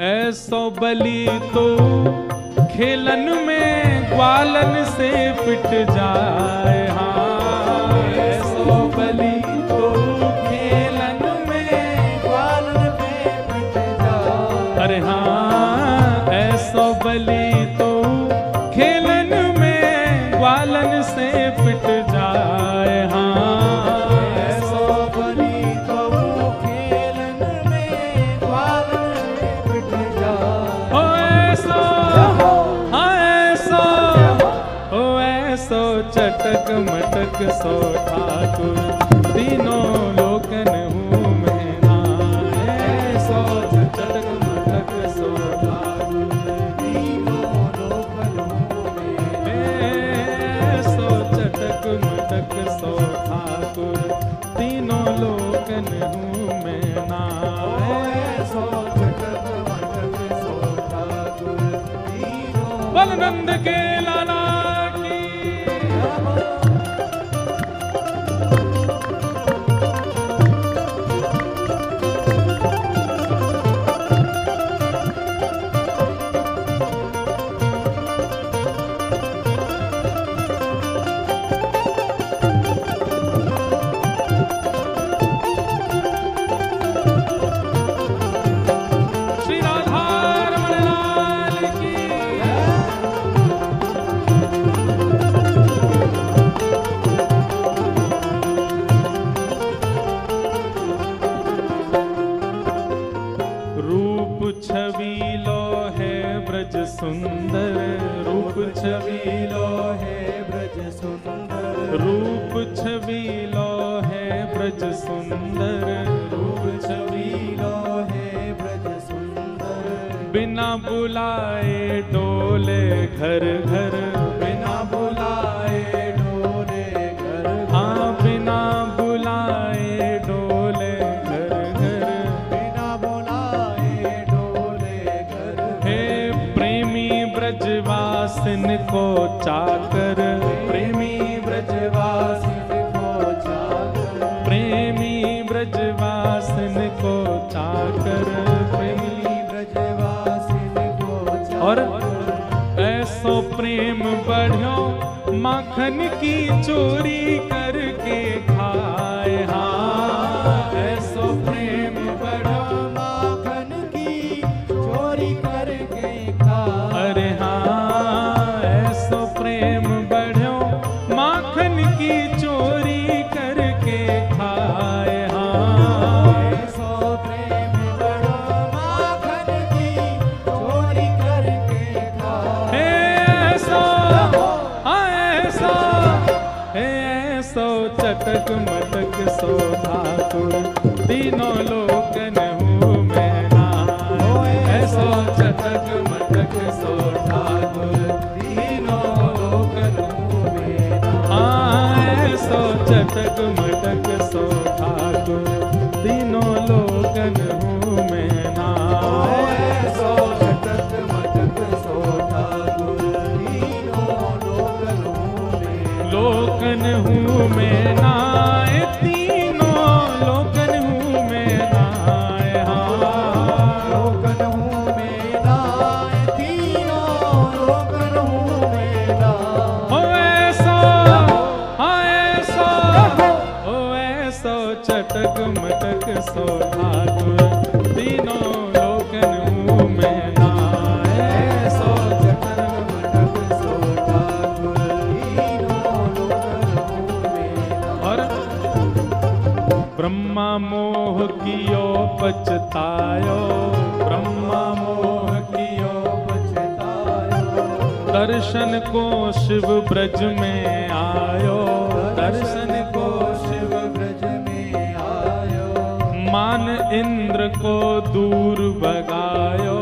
ऐसो बलि तो खेलन में ग्वालन से पिट जाए। हाँ ऐसो बलि तो खेलन में ग्वालन पे पिट जाए। अरे हाँ ऐसो बलि तो खेलन में ग्वालन से पिट जाए। हाँ ऐसो बलि तो खेलन में ग्वालन पे पिट जाए। ओ ऐसो, हाँ ऐसो, ओ ऐसो चटक मटक सो ठाकुर तीनों लोकन हूँ मैं नाम। ऐसो चटक मटक सो ठाकुर तीनों लोकन में ऐसो चटक मटक सो ठाकुर तीनों लोकन हूँ मैं नाम। ऐसो चटक मटक सो ठाकुर तीनों बलनंद के लाला की श्री राधा रमण लाल की। रूप छबीलो है ब्रज सुंदर, रूप छबीलो है ब्रज सुंदर। रूप छबीलो है ब्रज सुंदर, रूप छबीलो है ब्रज सुंदर। बिना बुलाए डोले घर घर, बिना बुलाए डोले घर घर। हाँ बिना बुलाए डोले घर घर। बिना बुलाए डोले घर घर। हे प्रेमी ब्रजवासिन को चाकर, प्रेमी ब्रजवासिन को चाकर। प्रेमी ब्रजवासिन को चाकर, प्रेमी ब्रजवासिन को चाकर। और ऐसो प्रेम बढ़्यो माखन की चोरी करके खाए। हाँ ऐसो प्रेम बढ़्यो, माखन की चोरी करके खा। अरे हाँ ऐसो प्रेम बढ़्यो माखन की चोरी करके खाए। हाँ ऐसो प्रेम बड़ो माखन की चोरी करके खा। ऐसो, हाँ ऐसो, ऐसो चटक मटक सो ठाकुर तीनों लोकन हूँ मैं नाम। ऐसो चटक मटक सो ठाकुर तीनों लोकन हूँ मैं नाम। हाँ ऐसो चटक मटक सो ठाकुर तीनों लोकन हूँ मैं नाम। ऐसो चटक मटक सो ठाकुर तीनों लोकन मुँह में नाए सो चटक मटक सो ठाकुर तीनों लोकन मुँह में और ब्रह्मा मोह कियो पछतायो ब्रह्मा मोह कियो पछतायो दर्शन को शिव ब्रज में आयो दर्शन को शिव ब्रज में आयो मान इंद्र को दूर भगायो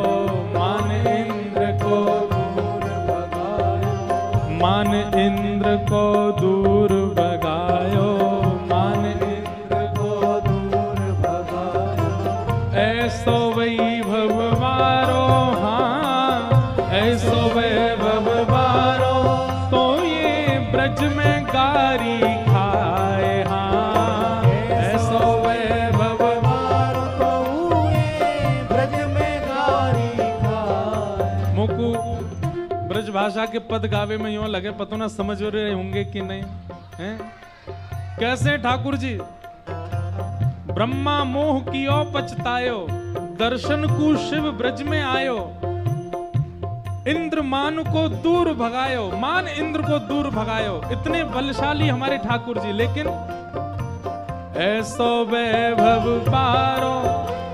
मान इंद्र को दूर भगायो मान इंद्र को दूर भगायो मान ऐसो वैभव वारो हाँ ऐसो वैभव वारो तो ये ब्रज में गारी खाए हाँ ऐसो वैभव वारो तो ये ब्रज में गारी खाए मुकु ब्रज भाषा के पद गावे में यूं लगे पतो ना समझ रहे होंगे कि नहीं हैं कैसे ठाकुर जी ब्रह्मा मोह कियो पछतायो दर्शन को शिव ब्रज में आयो इंद्र मान को दूर भगायो मान इंद्र को दूर भगायो इतने बलशाली हमारे ठाकुर जी लेकिन ऐसो वैभव पारो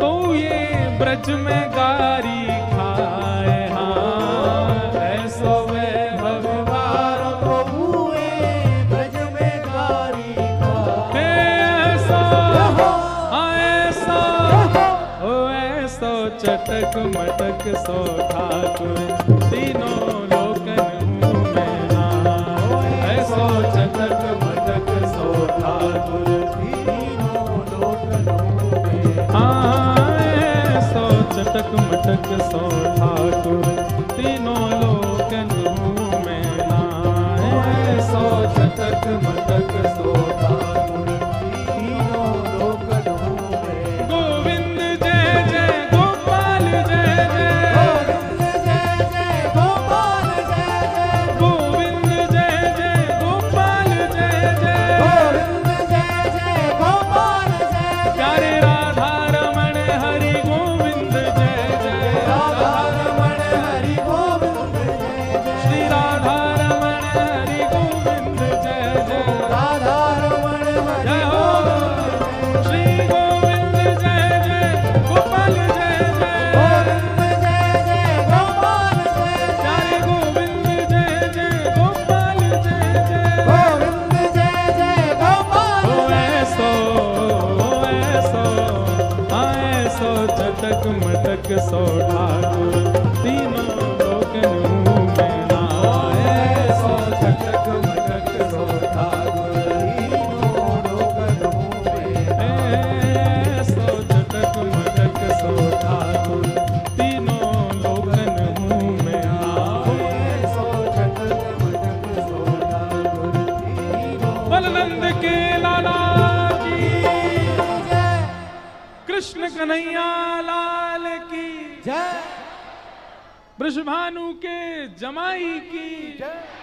तो ये ब्रज में गारी खाए हाँ ऐसो वैभव पारो तो ये ब्रज में गारी खाए चटक मटक सो ठाकुर तीनों लोकन मुँह में नाए ऐसो चटक मटक सो ठाकुर तीनों लोकन मुँह में आए ऐसो चटक मटक सो ठाकुर तीनों लोकन मुँह में नाए ऐसो चटक मटक सो ठाकुर तीनों लोकन मुँह में गोविंद जय जय गोपाल जय जय गोपाल जय जय गोविंद जय जय गोपाल जय जय गोविंद जय जय गोपाल जय जय प्यारे राधा रमण हरि गोविंद जय जय राधा रमण हरि गोविंद जय जय श्री राधा रमण हरि गोविंद जय जय राधा रमण हरि जय हो श्री गोविंद जय जय गोपाल जय जय गोविंद जय जय गोपाल जय जय प्यारे गोविंद जय जय गोपाल जय जय गोविंद जय जय गोपाल ओ ऐसो ऐसो चटक मटक सो ठाकुर तीनों लोकन मुँह में नाए ऐसो चटक मटक सो ठाकुर तीनों लोकन मुँह में ऐसो चटक मटक सो ठाकुर तीनों लोकन मुँह में नाए सो चटक मटक सो ठाकुर तीनों बलनंद के लाला की जय कृष्ण कन्हैया लाल की जय बृषभानु के जमाई की जय